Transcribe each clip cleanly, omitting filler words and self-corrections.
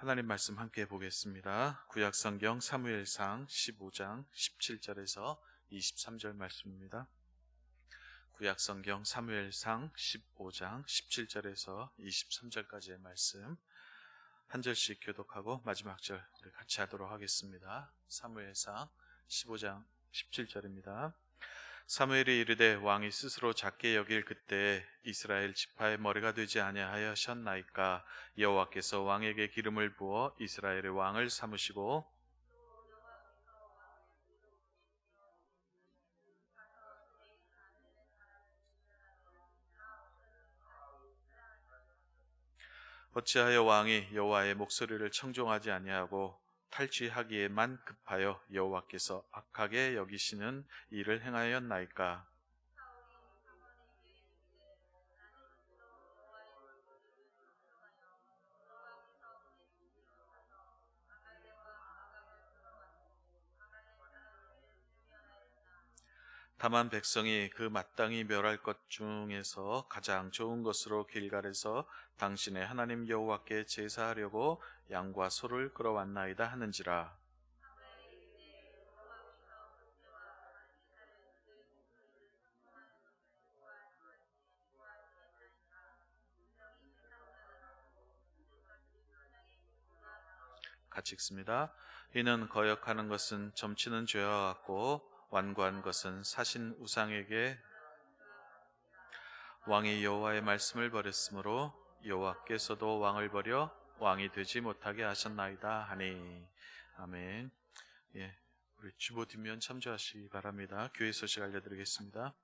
하나님 말씀 함께 보겠습니다. 구약성경 사무엘상 15장 17절에서 23절 말씀입니다. 구약성경 사무엘상 15장 17절에서 23절까지의 말씀 한 절씩 교독하고 마지막 절 우리 같이 하도록 하겠습니다. 사무엘상 15장 17절입니다. 사무엘이 이르되 왕이 스스로 작게 여길 그때 이스라엘 지파의 머리가 되지 아니하였나이까. 여호와께서 왕에게 기름을 부어 이스라엘의 왕을 삼으시고 어찌하여 왕이 여호와의 목소리를 청종하지 아니하고 탈취하기에만 급하여 여호와께서 악하게 여기시는 일을 행하였나이까. 다만 백성이 그 마땅히 멸할 것 중에서 가장 좋은 것으로 길갈에서 당신의 하나님 여호와께 제사하려고 양과 소를 끌어왔나이다 하는지라. 같이 읽습니다. 이는 거역하는 것은 점치는 죄와 같고 완고한 것은 사신 우상에게 왕이 여호와의 말씀을 버렸으므로 여호와께서도 왕을 버려 왕이 되지 못하게 하셨나이다 하니. 아멘. 예, 우리 주보 뒷면 참조하시기 바랍니다. 교회 소식 알려드리겠습니다.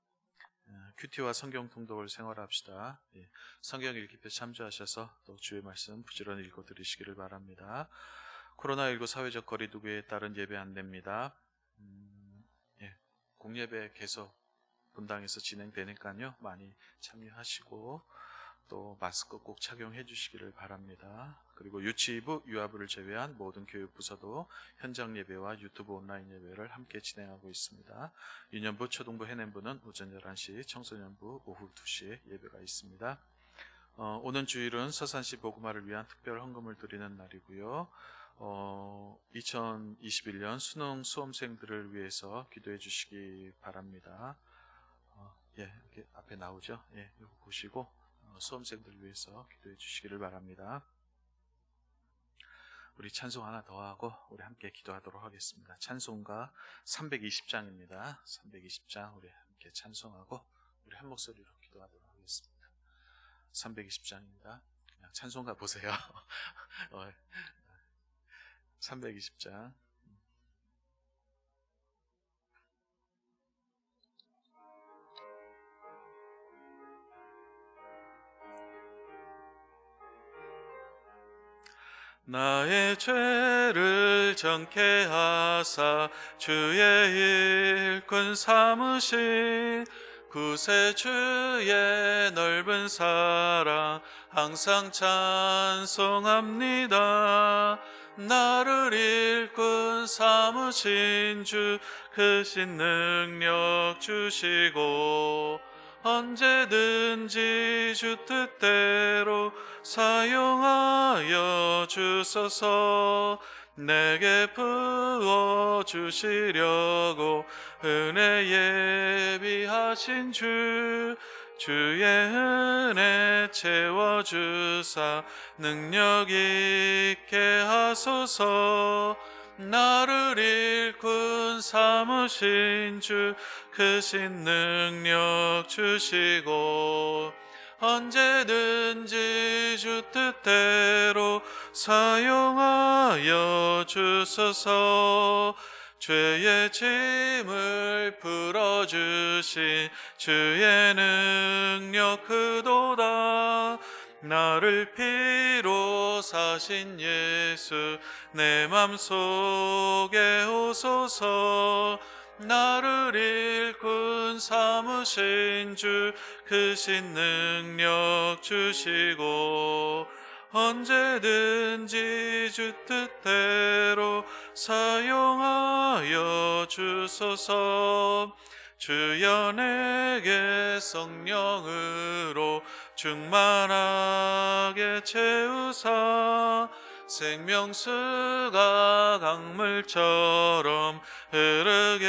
큐티와 성경 통독을 생활합시다. 예, 성경 읽기표 참조하셔서 또 주의 말씀 부지런히 읽어 드리시기를 바랍니다. 코로나19 사회적 거리두기에 따른 예배 안내입니다. 공예배 계속 분당에서 진행되니까요. 많이 참여하시고 또 마스크 꼭 착용해 주시기를 바랍니다. 그리고 유치부, 유아부를 제외한 모든 교육부서도 현장 예배와 유튜브 온라인 예배를 함께 진행하고 있습니다. 유년부, 초등부, 해냄부는 오전 11시, 청소년부 오후 2시에 예배가 있습니다. 오는 주일은 서산시 복음화를 위한 특별 헌금을 드리는 날이고요. 2021년 수능 수험생들을 위해서 기도해 주시기 바랍니다. 이렇게 앞에 나오죠? 예, 이거 보시고 수험생들을 위해서 기도해 주시기를 바랍니다. 우리 찬송 하나 더 하고 우리 함께 기도하도록 하겠습니다. 찬송가 320장입니다. 320장 우리 함께 찬송하고 우리 한 목소리로 기도하도록 하겠습니다. 320장입니다. 그냥 찬송가 보세요. 320장. 나의 죄를 정케 하사 주의 일꾼 삼으신 구세주의 넓은 사랑 항상 찬송합니다. 나를 일꾼 삼으신 주 크신 능력 주시고 언제든지 주 뜻대로 사용하여 주소서. 내게 부어주시려고 은혜 예비하신 주 주의 은혜 채워주사 능력 있게 하소서. 나를 일꾼 삼으신 주 크신 능력 주시고 언제든지 주 뜻대로 사용하여 주소서. 죄의 짐을 풀어주신 주의 능력 크도다. 나를 피로 사신 예수 내 맘속에 오소서. 나를 일꾼 삼으신 주 크신 능력 주시고 언제든지 주 뜻대로 사용하여 주소서. 주여 내게 성령으로 충만하게 채우사 생명수가 강물처럼 흐르게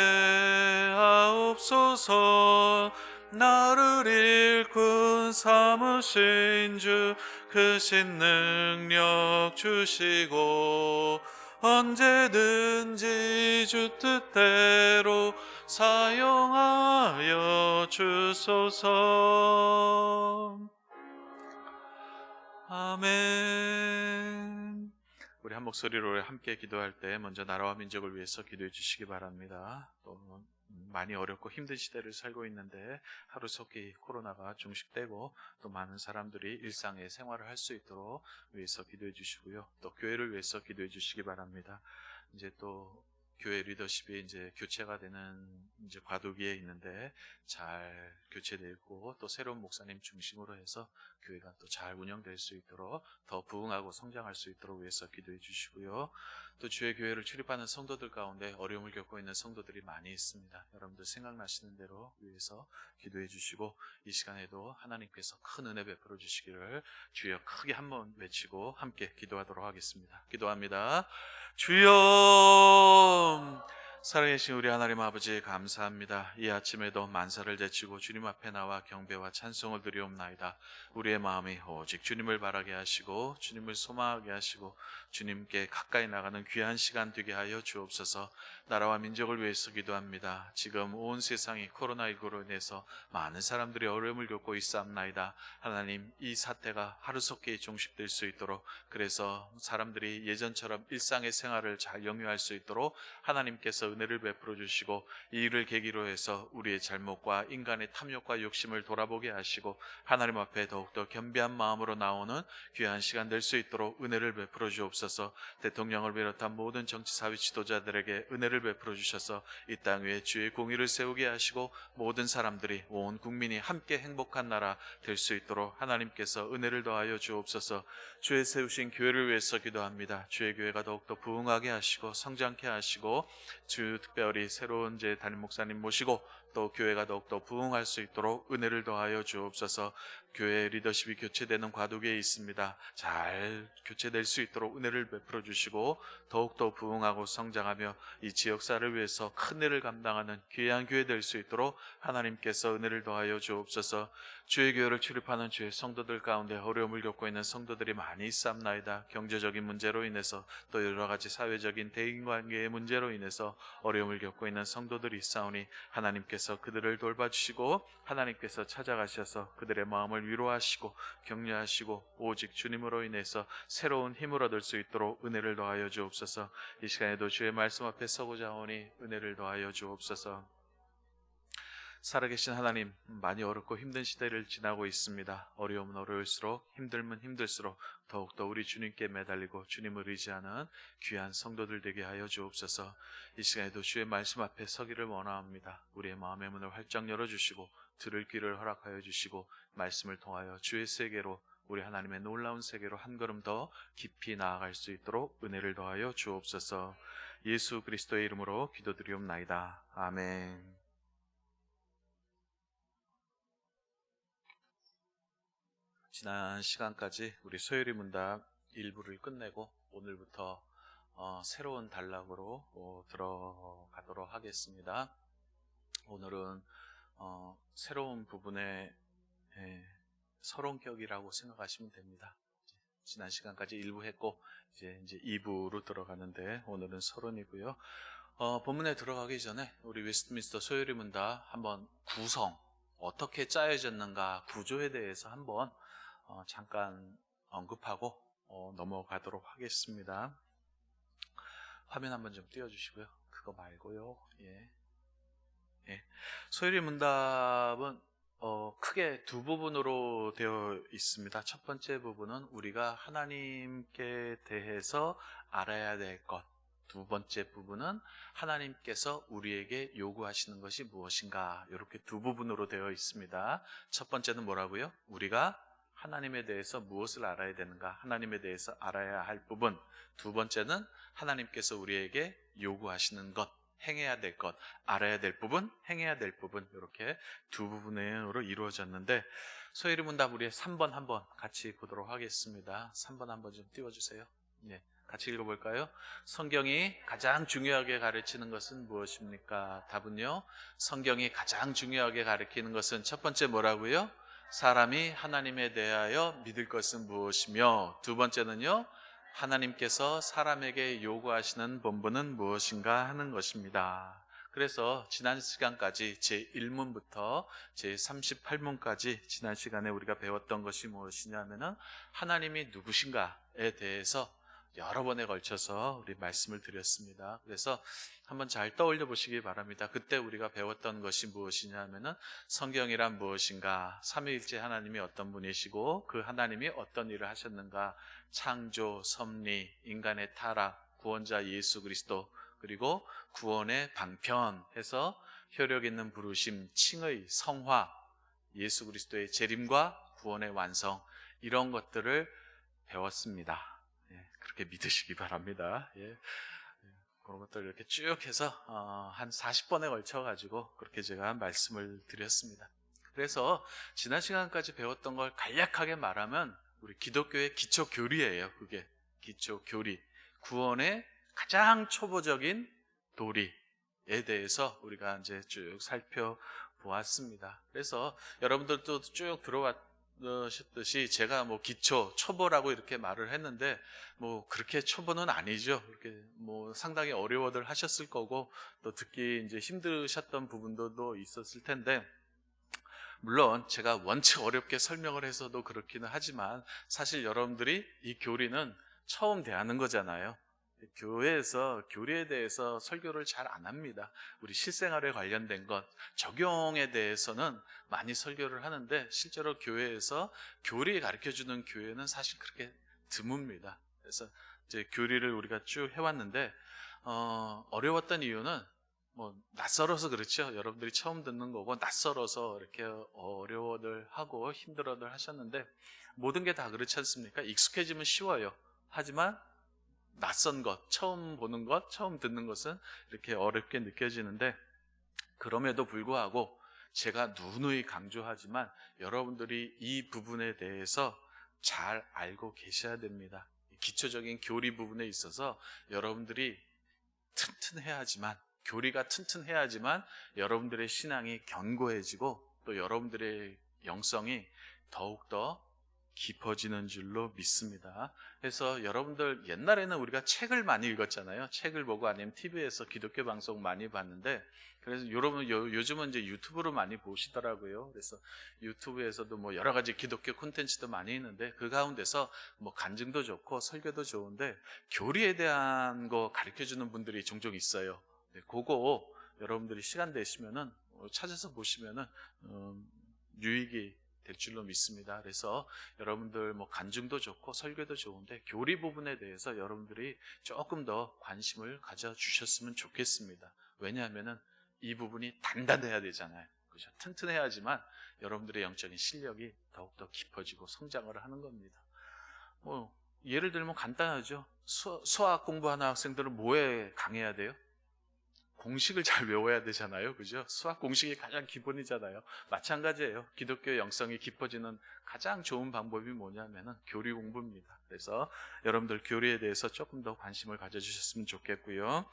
하옵소서. 나를 일꾼 삼으신 주 크신 능력 주시고 언제든지 주 뜻대로 사용하여 주소서. 아멘. 우리 한 목소리로 함께 기도할 때 먼저 나라와 민족을 위해서 기도해 주시기 바랍니다. 또 많이 어렵고 힘든 시대를 살고 있는데 하루속히 코로나가 종식되고 또 많은 사람들이 일상의 생활을 할 수 있도록 위해서 기도해 주시고요. 또 교회를 위해서 기도해 주시기 바랍니다. 이제 또 교회 리더십이 이제 교체가 되는 이제 과도기에 있는데 잘 교체되고 또 새로운 목사님 중심으로 해서 교회가 또 잘 운영될 수 있도록 더 부흥하고 성장할 수 있도록 위해서 기도해 주시고요. 또 주의 교회를 출입하는 성도들 가운데 어려움을 겪고 있는 성도들이 많이 있습니다. 여러분들 생각나시는 대로 위해서 기도해 주시고 이 시간에도 하나님께서 큰 은혜 베풀어 주시기를 주여 크게 한번 외치고 함께 기도하도록 하겠습니다. 기도합니다. 주여, 살아계신 우리 하나님 아버지 감사합니다. 이 아침에도 만사를 제치고 주님 앞에 나와 경배와 찬송을 드리옵나이다. 우리의 마음이 오직 주님을 바라게 하시고 주님을 소망하게 하시고 주님께 가까이 나가는 귀한 시간 되게 하여 주옵소서. 나라와 민족을 위해서 기도합니다. 지금 온 세상이 코로나19로 인해서 많은 사람들이 어려움을 겪고 있사옵나이다. 하나님, 이 사태가 하루속히 종식될 수 있도록, 그래서 사람들이 예전처럼 일상의 생활을 잘 영위할 수 있도록 하나님께서 은혜를 베풀어 주시고 이 일을 계기로 해서 우리의 잘못과 인간의 탐욕과 욕심을 돌아보게 하시고 하나님 앞에 더욱더 겸비한 마음으로 나오는 귀한 시간 될 수 있도록 은혜를 베풀어 주옵소서. 대통령을 비롯한 모든 정치 사회 지도자들에게 은혜를 베풀어 주셔서 이 땅 위에 주의 공의를 세우게 하시고 모든 사람들이, 온 국민이 함께 행복한 나라 될 수 있도록 하나님께서 은혜를 더하여 주옵소서. 주의 세우신 교회를 위해서 기도합니다. 주의 교회가 더욱더 부흥하게 하시고 성장케 하시고 주 특별히 새로운 제 담임 목사님 모시고 또 교회가 더욱더 부흥할 수 있도록 은혜를 더하여 주옵소서. 교회 리더십이 교체되는 과도기에 있습니다. 잘 교체될 수 있도록 은혜를 베풀어 주시고 더욱더 부흥하고 성장하며 이 지역사를 위해서 큰 일을 감당하는 귀한 교회 될 수 있도록 하나님께서 은혜를 더하여 주옵소서. 주의 교회를 출입하는 주의 성도들 가운데 어려움을 겪고 있는 성도들이 많이 있사옵나이다. 경제적인 문제로 인해서 또 여러 가지 사회적인 대인관계의 문제로 인해서 어려움을 겪고 있는 성도들이 있사오니 하나님께서 그들을 돌봐주시고 하나님께서 찾아가셔서 그들의 마음을 위로하시고 격려하시고 오직 주님으로 인해서 새로운 힘을 얻을 수 있도록 은혜를 더하여 주옵소서. 이 시간에도 주의 말씀 앞에 서고자 하오니 은혜를 더하여 주옵소서. 살아계신 하나님, 많이 어렵고 힘든 시대를 지나고 있습니다. 어려움은 어려울수록, 힘들면 힘들수록 더욱더 우리 주님께 매달리고 주님을 의지하는 귀한 성도들 되게 하여 주옵소서. 이 시간에도 주의 말씀 앞에 서기를 원합니다. 우리의 마음의 문을 활짝 열어주시고 들을 귀를 허락하여 주시고 말씀을 통하여 주의 세계로, 우리 하나님의 놀라운 세계로 한 걸음 더 깊이 나아갈 수 있도록 은혜를 더하여 주옵소서. 예수 그리스도의 이름으로 기도드리옵나이다. 아멘. 지난 시간까지 우리 소요리 문답 일부를 끝내고 오늘부터 새로운 단락으로 들어가도록 하겠습니다. 오늘은 새로운 부분의 서론격이라고 생각하시면 됩니다. 지난 시간까지 1부 했고 이제 2부로 들어가는데 오늘은 서론이고요. 본문에 들어가기 전에 우리 웨스트민스터 소요리 문답 한번 구성, 어떻게 짜여졌는가, 구조에 대해서 한번 잠깐 언급하고 넘어가도록 하겠습니다. 화면 한번 좀 띄워주시고요. 그거 말고요. 예. 소요리 문답은 크게 두 부분으로 되어 있습니다. 첫 번째 부분은 우리가 하나님께 대해서 알아야 될 것. 두 번째 부분은 하나님께서 우리에게 요구하시는 것이 무엇인가. 이렇게 두 부분으로 되어 있습니다. 첫 번째는 뭐라고요? 우리가 하나님에 대해서 무엇을 알아야 되는가, 하나님에 대해서 알아야 할 부분. 두 번째는 하나님께서 우리에게 요구하시는 것, 행해야 될 것, 알아야 될 부분, 행해야 될 부분, 이렇게 두 부분으로 이루어졌는데 소요리 문답 우리 3번 한번 같이 보도록 하겠습니다. 3번 한번 좀 띄워주세요. 네. 같이 읽어볼까요? 성경이 가장 중요하게 가르치는 것은 무엇입니까? 답은요, 성경이 가장 중요하게 가르치는 것은 첫 번째 뭐라고요? 사람이 하나님에 대하여 믿을 것은 무엇이며, 두 번째는요, 하나님께서 사람에게 요구하시는 본분은 무엇인가 하는 것입니다. 그래서 지난 시간까지 제1문부터 제38문까지 지난 시간에 우리가 배웠던 것이 무엇이냐면은 하나님이 누구신가에 대해서 여러 번에 걸쳐서 우리 말씀을 드렸습니다. 그래서 한번 잘 떠올려 보시기 바랍니다. 그때 우리가 배웠던 것이 무엇이냐면은 성경이란 무엇인가, 삼위일체 하나님이 어떤 분이시고 그 하나님이 어떤 일을 하셨는가, 창조, 섭리, 인간의 타락, 구원자 예수 그리스도, 그리고 구원의 방편 해서 효력 있는 부르심, 칭의, 성화, 예수 그리스도의 재림과 구원의 완성, 이런 것들을 배웠습니다. 그렇게 믿으시기 바랍니다. 그런 것들 이렇게 쭉 해서 한 40번에 걸쳐 가지고 그렇게 제가 말씀을 드렸습니다. 그래서 지난 시간까지 배웠던 걸 간략하게 말하면 우리 기독교의 기초 교리예요. 그게 기초 교리, 구원의 가장 초보적인 도리에 대해서 우리가 이제 쭉 살펴보았습니다. 그래서 여러분들도 쭉 들어왔듯이 제가 뭐 기초, 초보라고 이렇게 말을 했는데 뭐 그렇게 초보는 아니죠. 이렇게 뭐 상당히 어려워들 하셨을 거고 또 듣기 이제 힘드셨던 부분도 있었을 텐데, 물론 제가 원체 어렵게 설명을 해서도 그렇기는 하지만 사실 여러분들이 이 교리는 처음 대하는 거잖아요. 교회에서 교리에 대해서 설교를 잘 안 합니다. 우리 실생활에 관련된 것, 적용에 대해서는 많이 설교를 하는데 실제로 교회에서 교리 가르쳐주는 교회는 사실 그렇게 드뭅니다. 그래서 이제 교리를 우리가 쭉 해왔는데 어려웠던 이유는 뭐 낯설어서 그렇죠. 여러분들이 처음 듣는 거고 낯설어서 이렇게 어려워들 하고 힘들어들 하셨는데, 모든 게 다 그렇지 않습니까? 익숙해지면 쉬워요. 하지만 낯선 것, 처음 보는 것, 처음 듣는 것은 이렇게 어렵게 느껴지는데, 그럼에도 불구하고 제가 누누이 강조하지만 여러분들이 이 부분에 대해서 잘 알고 계셔야 됩니다. 기초적인 교리 부분에 있어서 여러분들이 튼튼해야지만, 교리가 튼튼해야지만 여러분들의 신앙이 견고해지고 또 여러분들의 영성이 더욱더 깊어지는 줄로 믿습니다. 그래서 여러분들 옛날에는 우리가 책을 많이 읽었잖아요. 책을 보고 아니면 TV에서 기독교 방송 많이 봤는데, 그래서 여러분 요즘은 이제 유튜브로 많이 보시더라고요. 그래서 유튜브에서도 뭐 여러 가지 기독교 콘텐츠도 많이 있는데 그 가운데서 뭐 간증도 좋고 설교도 좋은데 교리에 대한 거 가르쳐 주는 분들이 종종 있어요. 그거 여러분들이 시간 되시면은 찾아서 보시면은 유익이 될 줄로 믿습니다. 그래서 여러분들 뭐 간증도 좋고 설교도 좋은데 교리 부분에 대해서 여러분들이 조금 더 관심을 가져주셨으면 좋겠습니다. 왜냐하면은 이 부분이 단단해야 되잖아요. 그죠? 튼튼해야지만 여러분들의 영적인 실력이 더욱더 깊어지고 성장을 하는 겁니다. 뭐 예를 들면 간단하죠. 수학 공부하는 학생들은 뭐에 강해야 돼요? 공식을 잘 외워야 되잖아요. 그죠? 수학 공식이 가장 기본이잖아요. 마찬가지예요. 기독교 영성이 깊어지는 가장 좋은 방법이 뭐냐면은 교리 공부입니다. 그래서 여러분들 교리에 대해서 조금 더 관심을 가져주셨으면 좋겠고요.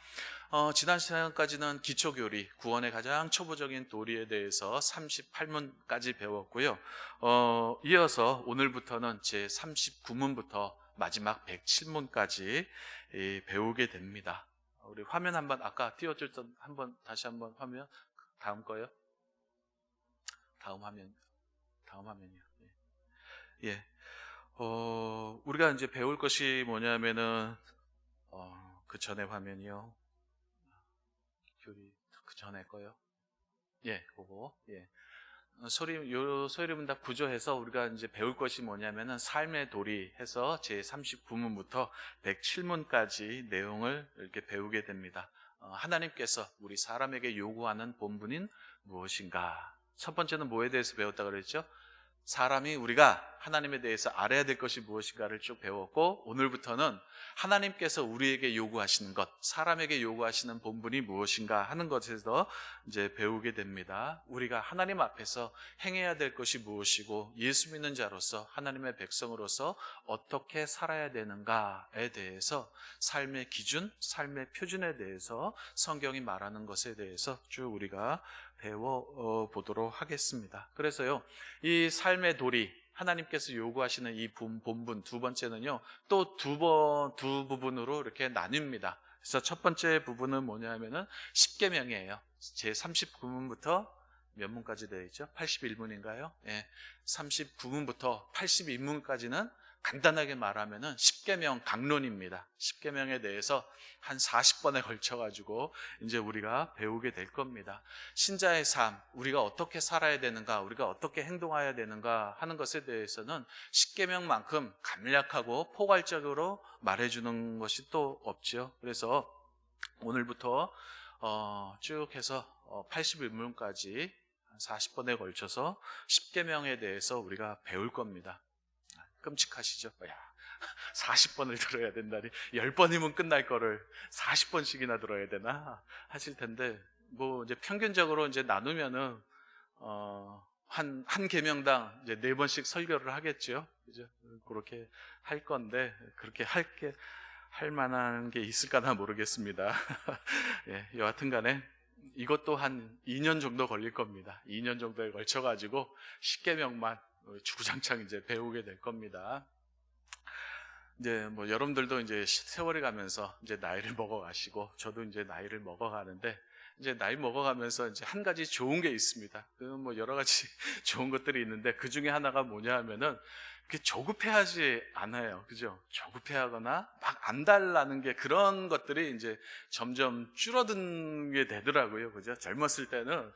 지난 시간까지는 기초교리, 구원의 가장 초보적인 도리에 대해서 38문까지 배웠고요. 이어서 오늘부터는 제 39문부터 마지막 107문까지 배우게 됩니다. 우리 화면 한번 아까 띄워줬던 한번 다시 한번 화면, 다음 거요. 다음 화면이요. 예. 우리가 이제 배울 것이 뭐냐면은 그 전에 화면이요. 교리 그 전에 거요. 예, 그거. 예. 소리문 다 구조해서 우리가 이제 배울 것이 뭐냐면은 삶의 도리 해서 제 39문부터 107문까지 내용을 이렇게 배우게 됩니다. 하나님께서 우리 사람에게 요구하는 본분인 무엇인가? 첫 번째는 뭐에 대해서 배웠다 그랬죠? 사람이 우리가 하나님에 대해서 알아야 될 것이 무엇인가를 쭉 배웠고, 오늘부터는 하나님께서 우리에게 요구하시는 것, 사람에게 요구하시는 본분이 무엇인가 하는 것에서 이제 배우게 됩니다. 우리가 하나님 앞에서 행해야 될 것이 무엇이고, 예수 믿는 자로서 하나님의 백성으로서 어떻게 살아야 되는가에 대해서, 삶의 기준, 삶의 표준에 대해서 성경이 말하는 것에 대해서 쭉 우리가 배워보도록 하겠습니다. 그래서요, 이 삶의 도리, 하나님께서 요구하시는 이 본분, 두 번째는요, 또 두 부분으로 이렇게 나뉩니다. 그래서 첫 번째 부분은 뭐냐면은 십계명이에요. 제 39문부터 몇 문까지 되어 있죠? 81문인가요? 예. 39문부터 82문까지는 간단하게 말하면은 십계명 강론입니다. 십계명에 대해서 한 40번에 걸쳐가지고 이제 우리가 배우게 될 겁니다. 신자의 삶, 우리가 어떻게 살아야 되는가, 우리가 어떻게 행동해야 되는가 하는 것에 대해서는 십계명만큼 간략하고 포괄적으로 말해주는 것이 또 없죠. 그래서 오늘부터 쭉 해서 81문까지 40번에 걸쳐서 십계명에 대해서 우리가 배울 겁니다. 끔찍하시죠? 야, 40번을 들어야 된다니, 10번이면 끝날 거를 40번씩이나 들어야 되나 하실 텐데, 뭐 이제 평균적으로 이제 나누면은 한 계명당 이제 4번씩 설교를 하겠죠. 그죠? 그렇게 할 건데, 그렇게 할 만한 게 있을까나 모르겠습니다. 예, 여하튼 간에 이것도 한 2년 정도 걸릴 겁니다. 2년 정도에 걸쳐 가지고 십계명만 주구장창 이제 배우게 될 겁니다. 이제 뭐 여러분들도 이제 세월이 가면서 이제 나이를 먹어가시고, 저도 이제 나이를 먹어가는데, 이제 나이 먹어가면서 이제 한 가지 좋은 게 있습니다. 뭐 여러 가지 좋은 것들이 있는데, 그 중에 하나가 뭐냐 하면은, 조급해하지 않아요. 그죠? 조급해하거나 막 안달나는 게, 그런 것들이 이제 점점 줄어들게 되더라고요. 그죠? 젊었을 때는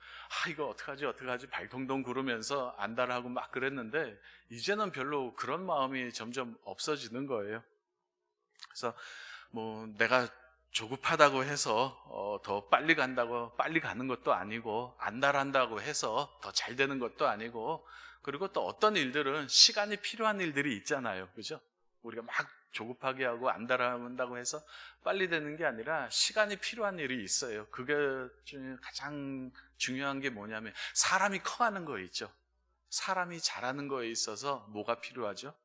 이거 어떡하지 발동동 구르면서 안달하고 막 그랬는데, 이제는 별로 그런 마음이 점점 없어지는 거예요. 그래서 뭐 내가 조급하다고 해서 더 빨리 가는 것도 아니고, 안달한다고 해서 더 잘 되는 것도 아니고, 그리고 또 어떤 일들은 시간이 필요한 일들이 있잖아요. 그죠? 우리가 막 조급하게 하고 안달한다고 해서 빨리 되는 게 아니라 시간이 필요한 일이 있어요. 그게 중에 가장 중요한 게 뭐냐면, 사람이 커가는 거 있죠. 사람이 자라는 거에 있어서 뭐가 필요하죠?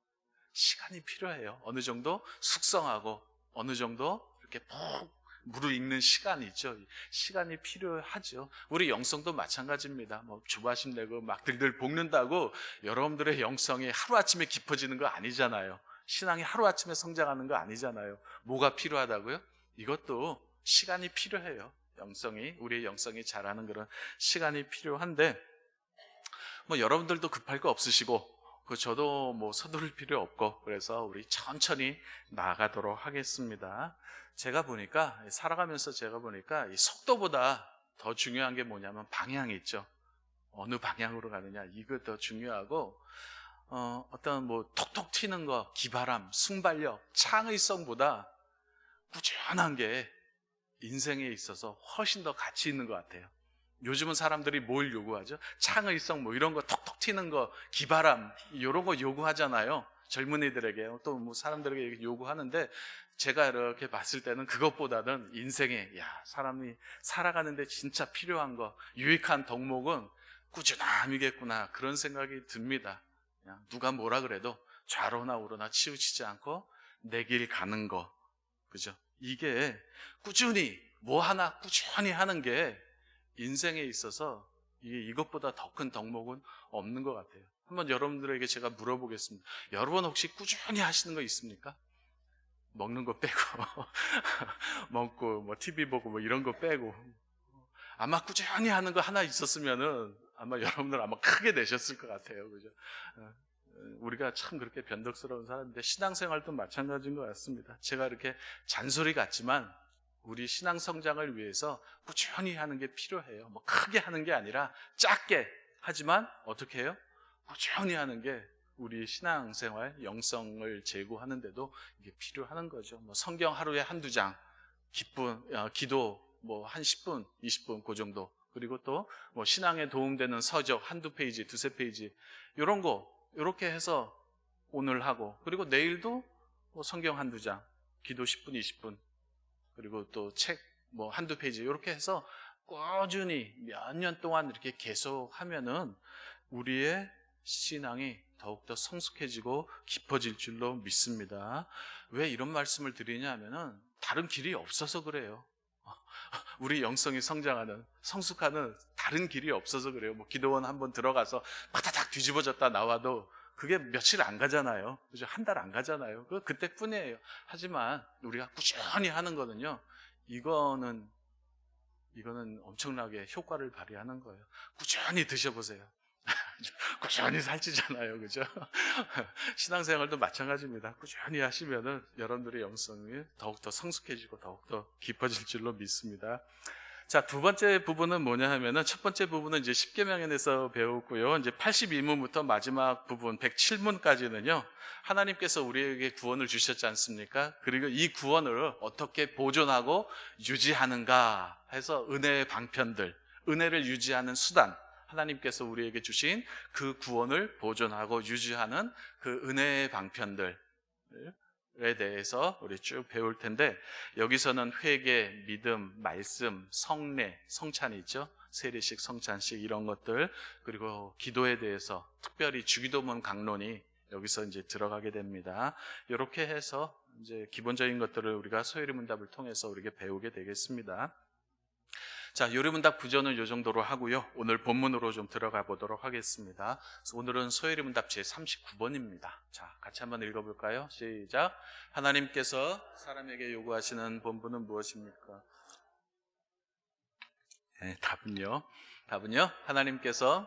시간이 필요해요. 어느 정도 숙성하고, 어느 정도 이렇게 푹 물을 익는 시간이 있죠. 시간이 필요하죠. 우리 영성도 마찬가지입니다. 뭐 주바심 내고 막 들들 볶는다고 여러분들의 영성이 하루아침에 깊어지는 거 아니잖아요. 신앙이 하루아침에 성장하는 거 아니잖아요. 뭐가 필요하다고요? 이것도 시간이 필요해요. 우리의 영성이 자라는 그런 시간이 필요한데, 뭐 여러분들도 급할 거 없으시고, 저도 뭐 서두를 필요 없고, 그래서 우리 천천히 나아가도록 하겠습니다. 살아가면서 제가 보니까 이 속도보다 더 중요한 게 뭐냐면 방향이 있죠. 어느 방향으로 가느냐, 이거 더 중요하고, 어떤 뭐 톡톡 튀는 거, 기바람, 순발력, 창의성보다 꾸준한 게 인생에 있어서 훨씬 더 가치 있는 것 같아요. 요즘은 사람들이 뭘 요구하죠? 창의성, 뭐 이런 거 톡톡 튀는 거, 기바람, 이런 거 요구하잖아요. 젊은이들에게, 또 뭐 사람들에게 요구하는데, 제가 이렇게 봤을 때는 그것보다는 인생에, 사람이 살아가는데 진짜 필요한 거, 유익한 덕목은 꾸준함이겠구나, 그런 생각이 듭니다. 그냥 누가 뭐라 그래도 좌로나 우로나 치우치지 않고 내 길 가는 거, 그죠? 이게 꾸준히 뭐 하나 꾸준히 하는 게 인생에 있어서 이것보다 더 큰 덕목은 없는 것 같아요. 한번 여러분들에게 제가 물어보겠습니다. 여러분 혹시 꾸준히 하시는 거 있습니까? 먹는 거 빼고 먹고 뭐 TV 보고 뭐 이런 거 빼고, 아마 꾸준히 하는 거 하나 있었으면은 아마 여러분들 아마 크게 내셨을 것 같아요. 그죠? 우리가 참 그렇게 변덕스러운 사람인데, 신앙생활도 마찬가지인 것 같습니다. 제가 이렇게 잔소리 같지만 우리 신앙 성장을 위해서 꾸준히 하는 게 필요해요. 뭐 크게 하는 게 아니라 작게 하지만 어떻게 해요? 꾸준히 하는 게 우리 신앙생활, 영성을 제고하는데도 이게 필요한 거죠. 뭐 성경 하루에 한두 장, 기도 뭐 한 10분, 20분 그 정도. 그리고 또 뭐 신앙에 도움되는 서적 한두 페이지, 두세 페이지, 이런 거 이렇게 해서 오늘 하고, 그리고 내일도 뭐 성경 한두 장, 기도 10분, 20분, 그리고 또 책 뭐 한두 페이지 이렇게 해서 꾸준히 몇 년 동안 이렇게 계속 하면은 우리의 신앙이 더욱더 성숙해지고 깊어질 줄로 믿습니다. 왜 이런 말씀을 드리냐 하면은 다른 길이 없어서 그래요. 우리 영성이 성장하는, 성숙하는 다른 길이 없어서 그래요. 뭐 기도원 한번 들어가서 바다닥 뒤집어졌다 나와도 그게 며칠 안 가잖아요. 그죠? 한 달 안 가잖아요. 그때뿐이에요. 하지만 우리가 꾸준히 하는 거는요, 이거는 엄청나게 효과를 발휘하는 거예요. 꾸준히 드셔보세요. 꾸준히 살찌잖아요. 그죠? 신앙생활도 마찬가지입니다. 꾸준히 하시면은 여러분들의 영성이 더욱더 성숙해지고 더욱더 깊어질 줄로 믿습니다. 자, 두 번째 부분은 뭐냐 하면은, 첫 번째 부분은 이제 십계명에 대해서 배웠고요. 이제 82문부터 마지막 부분 107문까지는요, 하나님께서 우리에게 구원을 주셨지 않습니까? 그리고 이 구원을 어떻게 보존하고 유지하는가 해서 은혜의 방편들, 은혜를 유지하는 수단, 하나님께서 우리에게 주신 그 구원을 보존하고 유지하는 그 은혜의 방편들에 대해서 우리 쭉 배울 텐데, 여기서는 회개, 믿음, 말씀, 성례, 성찬이 있죠. 세례식, 성찬식 이런 것들, 그리고 기도에 대해서 특별히 주기도문 강론이 여기서 이제 들어가게 됩니다. 이렇게 해서 이제 기본적인 것들을 우리가 소요리 문답을 통해서 우리에게 배우게 되겠습니다. 자, 요리문답 구조는 이 정도로 하고요. 오늘 본문으로 좀 들어가 보도록 하겠습니다. 오늘은 소요리 문답 제39번입니다. 자, 같이 한번 읽어볼까요? 시작. 하나님께서 사람에게 요구하시는 본분은 무엇입니까? 네, 답은요. 하나님께서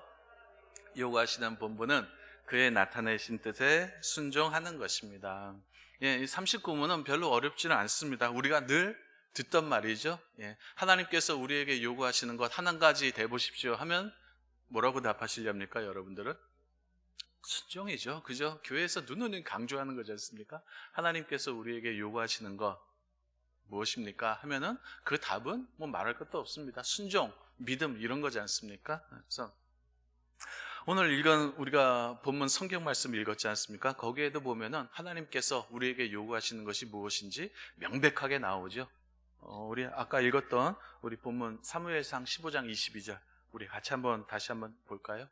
요구하시는 본분은 그의 나타내신 뜻에 순종하는 것입니다. 예, 이 39문은 별로 어렵지는 않습니다. 우리가 늘 듣던 말이죠. 예, 하나님께서 우리에게 요구하시는 것 한 가지 대보십시오 하면 뭐라고 답하시렵니까, 여러분들은? 순종이죠. 그죠? 교회에서 누누이 강조하는 거지 않습니까? 하나님께서 우리에게 요구하시는 것 무엇입니까? 하면은 그 답은 뭐 말할 것도 없습니다. 순종, 믿음 이런 거지 않습니까? 그래서 오늘 우리가 본문 성경 말씀 읽었지 않습니까? 거기에도 보면은 하나님께서 우리에게 요구하시는 것이 무엇인지 명백하게 나오죠. 우리 아까 읽었던 우리 본문 사무엘상 15장 22절 우리 다시 한번 볼까요?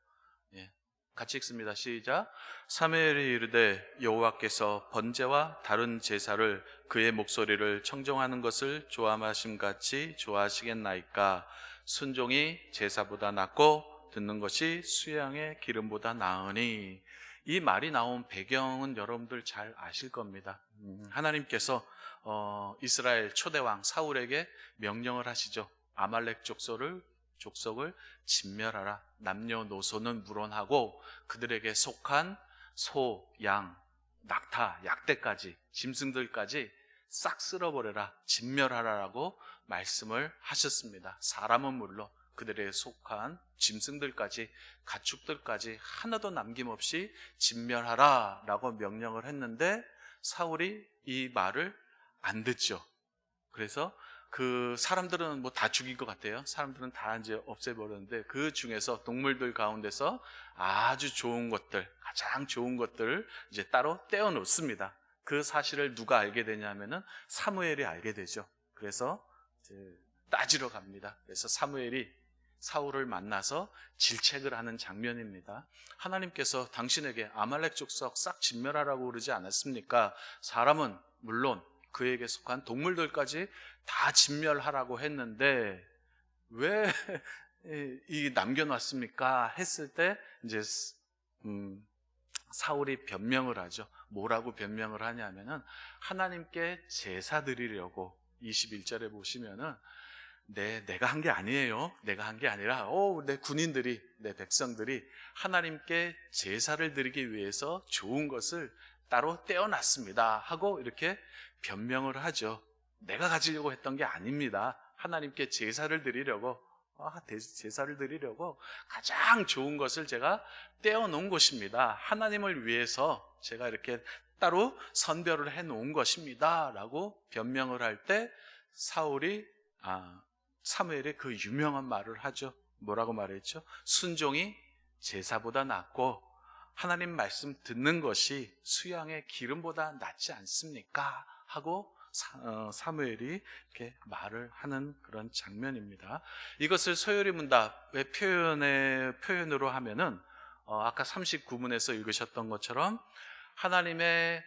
예, 같이 읽습니다. 시작. 사무엘이 이르되 여호와께서 번제와 다른 제사를 그의 목소리를 청종하는 것을 좋아하심 같이 좋아하시겠나이까? 순종이 제사보다 낫고 듣는 것이 수양의 기름보다 나으니. 이 말이 나온 배경은 여러분들 잘 아실 겁니다. 하나님께서 이스라엘 초대왕 사울에게 명령을 하시죠. 아말렉 족속을 진멸하라. 남녀노소는 물론하고 그들에게 속한 소, 양, 낙타, 약대까지, 짐승들까지 싹 쓸어버려라, 진멸하라라고 말씀을 하셨습니다. 사람은 물론 그들에게 속한 짐승들까지, 가축들까지 하나도 남김없이 진멸하라라고 명령을 했는데 사울이 이 말을 안 듣죠. 그래서 그 사람들은 뭐 다 죽인 것 같아요. 사람들은 다 이제 없애버렸는데 그 중에서 동물들 가운데서 아주 좋은 것들, 가장 좋은 것들을 이제 따로 떼어 놓습니다. 그 사실을 누가 알게 되냐면은 사무엘이 알게 되죠. 그래서 이제 따지러 갑니다. 그래서 사무엘이 사울을 만나서 질책을 하는 장면입니다. 하나님께서 당신에게 아말렉 족속 싹 진멸하라고 그러지 않았습니까? 사람은 물론 그에게 속한 동물들까지 다 진멸하라고 했는데 왜 이 남겨놨습니까? 했을 때 이제 사울이 변명을 하죠. 뭐라고 변명을 하냐면은 하나님께 제사 드리려고 21절에 보시면은 내가 한 게 아니에요. 내가 한 게 아니라 내 군인들이, 내 백성들이 하나님께 제사를 드리기 위해서 좋은 것을 따로 떼어놨습니다 하고 이렇게 변명을 하죠. 내가 가지려고 했던 게 아닙니다. 하나님께 제사를 드리려고 가장 좋은 것을 제가 떼어놓은 것입니다. 하나님을 위해서 제가 이렇게 따로 선별을 해놓은 것입니다 라고 변명을 할 때 사무엘이 그 유명한 말을 하죠. 뭐라고 말했죠? 순종이 제사보다 낫고 하나님 말씀 듣는 것이 수양의 기름보다 낫지 않습니까? 하고 사무엘이 이렇게 말을 하는 그런 장면입니다. 이것을 소요리 문답의 표현으로 하면은 아까 39문에서 읽으셨던 것처럼 하나님의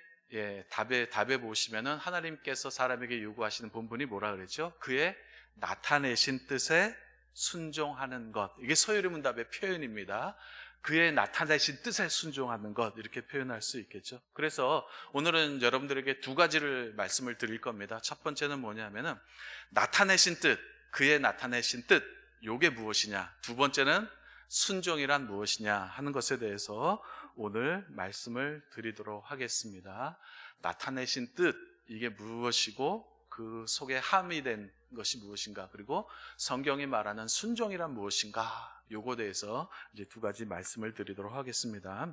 답에 보시면은 하나님께서 사람에게 요구하시는 본분이 뭐라 그랬죠? 그의 나타내신 뜻에 순종하는 것. 이게 소요리 문답의 표현입니다. 그의 나타내신 뜻에 순종하는 것, 이렇게 표현할 수 있겠죠. 그래서 오늘은 여러분들에게 두 가지를 말씀을 드릴 겁니다. 첫 번째는 뭐냐면은 나타내신 뜻, 그의 나타내신 뜻, 요게 무엇이냐. 두 번째는 순종이란 무엇이냐 하는 것에 대해서 오늘 말씀을 드리도록 하겠습니다. 나타내신 뜻, 이게 무엇이고 그 속에 함의된 것이 무엇인가, 그리고 성경이 말하는 순종이란 무엇인가, 요거에 대해서 이제 두 가지 말씀을 드리도록 하겠습니다.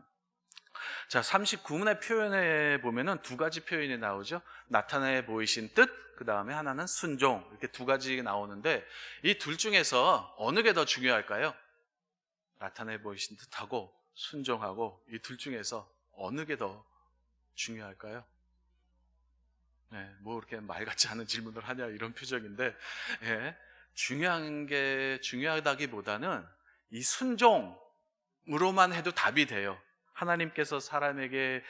자, 39문의 표현에 보면은 두 가지 표현이 나오죠. 나타내 보이신 뜻, 그 다음에 하나는 순종, 이렇게 두 가지 나오는데 이 둘 중에서 어느 게 더 중요할까요? 나타내 보이신 뜻하고 순종하고, 이 둘 중에서 어느 게 더 중요할까요? 네, 뭐 이렇게 말 같지 않은 질문을 하냐 이런 표정인데, 중요하다기보다는 이 순종으로만 해도 답이 돼요. 하나님께서 사람에게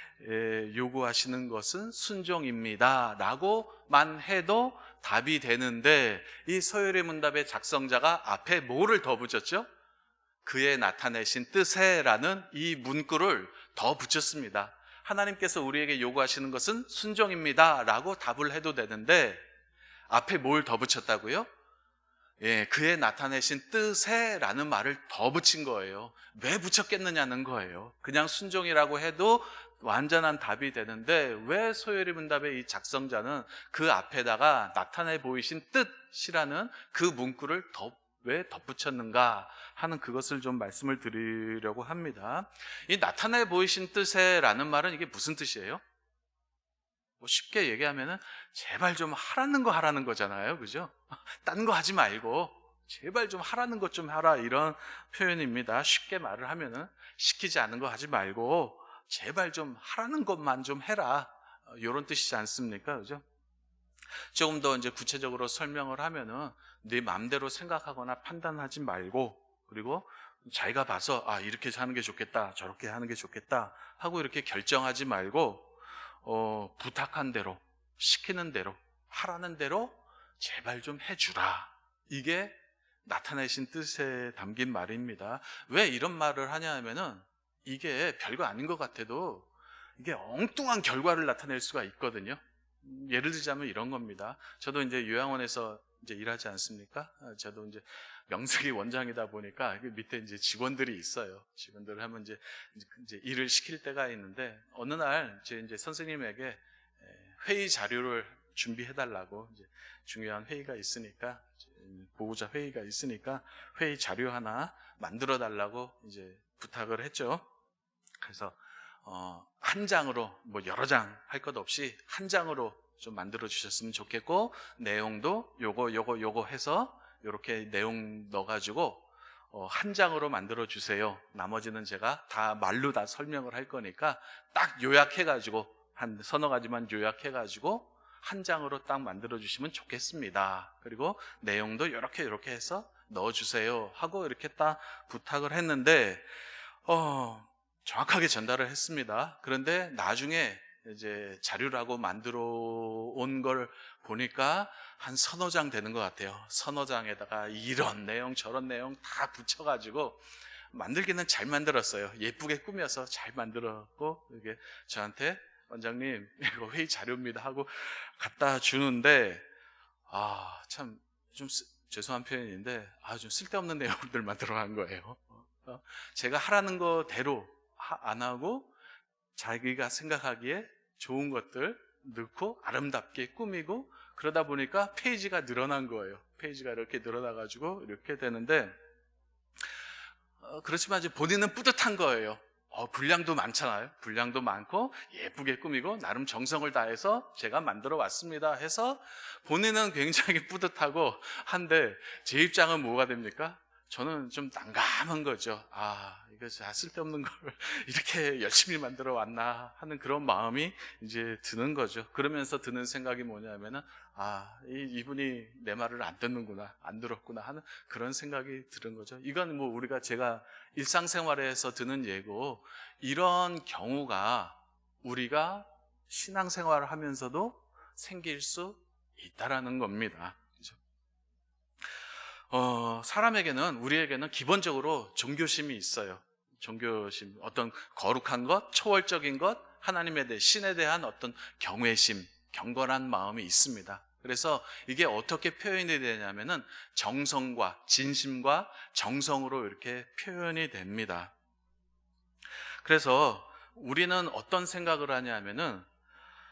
요구하시는 것은 순종입니다 라고만 해도 답이 되는데, 이 소요리 문답의 작성자가 앞에 뭐를 더 붙였죠? 그의 나타내신 뜻에 라는 이 문구를 더 붙였습니다. 하나님께서 우리에게 요구하시는 것은 순종입니다 라고 답을 해도 되는데 앞에 뭘 더 붙였다고요? 그의 나타내신 뜻에 라는 말을 더 붙인 거예요. 왜 붙였겠느냐는 거예요. 그냥 순종이라고 해도 완전한 답이 되는데 왜 소요리 문답의 이 작성자는 그 앞에다가 나타내 보이신 뜻이라는 그 문구를 왜 덧붙였는가 하는 그것을 좀 말씀을 드리려고 합니다. 이 나타내 보이신 뜻에 라는 말은 이게 무슨 뜻이에요? 뭐 쉽게 얘기하면은 제발 좀 하라는 거 하라는 거잖아요. 그죠? 딴 거 하지 말고 제발 좀 하라는 것 좀 하라, 이런 표현입니다. 쉽게 말을 하면은 시키지 않은 거 하지 말고 제발 좀 하라는 것만 좀 해라, 이런 뜻이지 않습니까? 그죠? 조금 더 이제 구체적으로 설명을 하면은 네 마음대로 생각하거나 판단하지 말고, 그리고 자기가 봐서 이렇게 하는 게 좋겠다, 저렇게 하는 게 좋겠다 하고 이렇게 결정하지 말고 부탁한 대로, 시키는 대로, 하라는 대로 제발 좀 해주라, 이게 나타내신 뜻에 담긴 말입니다. 왜 이런 말을 하냐 하면은 이게 별거 아닌 것 같아도 이게 엉뚱한 결과를 나타낼 수가 있거든요. 예를 들자면 이런 겁니다. 저도 이제 요양원에서 이제 일하지 않습니까? 저도 이제 명색이 원장이다 보니까 그 밑에 이제 직원들이 있어요. 직원들을 하면 이제 일을 시킬 때가 있는데, 어느 날 이제 선생님에게 회의 자료를 준비해 달라고, 이제 중요한 회의가 있으니까, 보고자 회의가 있으니까 회의 자료 하나 만들어 달라고 이제 부탁을 했죠. 그래서 한 장으로, 뭐 여러 장 할 것 없이 한 장으로 좀 만들어 주셨으면 좋겠고, 내용도 요거 해서 이렇게 내용 넣어가지고 한 장으로 만들어 주세요. 나머지는 제가 다 말로 다 설명을 할 거니까 딱 요약해가지고 한 서너 가지만 요약해가지고 한 장으로 딱 만들어 주시면 좋겠습니다. 그리고 내용도 이렇게 해서 넣어주세요 하고 이렇게 딱 부탁을 했는데 정확하게 전달을 했습니다. 그런데 나중에 이제 자료라고 만들어 온 걸 보니까 한 서너 장 되는 것 같아요. 서너 장에다가 이런 내용 저런 내용 다 붙여가지고 만들기는 잘 만들었어요. 예쁘게 꾸며서 잘 만들었고, 이게 저한테 원장님 이거 회의 자료입니다 하고 갖다 주는데 참 좀 죄송한 표현인데 좀 쓸데없는 내용들만 들어간 거예요. 제가 하라는 거대로 안 하고 자기가 생각하기에 좋은 것들 넣고 아름답게 꾸미고, 그러다 보니까 페이지가 늘어난 거예요. 페이지가 이렇게 늘어나가지고 이렇게 되는데, 그렇지만 이제 본인은 뿌듯한 거예요. 분량도 많잖아요. 분량도 많고 예쁘게 꾸미고 나름 정성을 다해서 제가 만들어 왔습니다 해서 본인은 굉장히 뿌듯하고 한데, 제 입장은 뭐가 됩니까? 저는 좀 난감한 거죠. 이거 쓸데없는 걸 이렇게 열심히 만들어 왔나 하는 그런 마음이 이제 드는 거죠. 그러면서 드는 생각이 뭐냐면은, 이분이 내 말을 안 듣는구나, 안 들었구나 하는 그런 생각이 드는 거죠. 이건 뭐 제가 일상생활에서 드는 예고, 이런 경우가 우리가 신앙생활을 하면서도 생길 수 있다라는 겁니다. 우리에게는 기본적으로 종교심이 있어요. 종교심, 어떤 거룩한 것, 초월적인 것, 하나님에 대해, 신에 대한 어떤 경외심, 경건한 마음이 있습니다. 그래서 이게 어떻게 표현이 되냐면은 정성과 진심과 정성으로 이렇게 표현이 됩니다. 그래서 우리는 어떤 생각을 하냐면은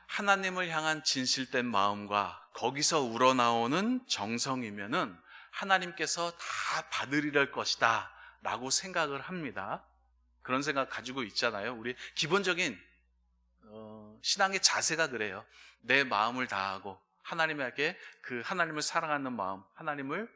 하나님을 향한 진실된 마음과 거기서 우러나오는 정성이면은 하나님께서 다 받으리랄 것이다 라고 생각을 합니다. 그런 생각 가지고 있잖아요. 우리 기본적인 신앙의 자세가 그래요. 내 마음을 다하고 하나님에게 그 하나님을 사랑하는 마음, 하나님을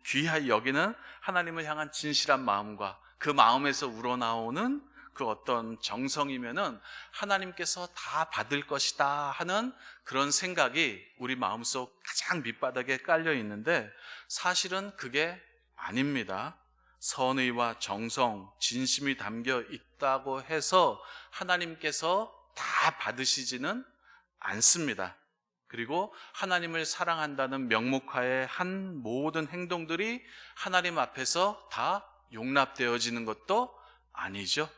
귀하게 여기는 하나님을 향한 진실한 마음과 그 마음에서 우러나오는 그 어떤 정성이면은 하나님께서 다 받을 것이다 하는 그런 생각이 우리 마음속 가장 밑바닥에 깔려 있는데, 사실은 그게 아닙니다. 선의와 정성, 진심이 담겨 있다고 해서 하나님께서 다 받으시지는 않습니다. 그리고 하나님을 사랑한다는 명목하에 한 모든 행동들이 하나님 앞에서 다 용납되어지는 것도 아니죠.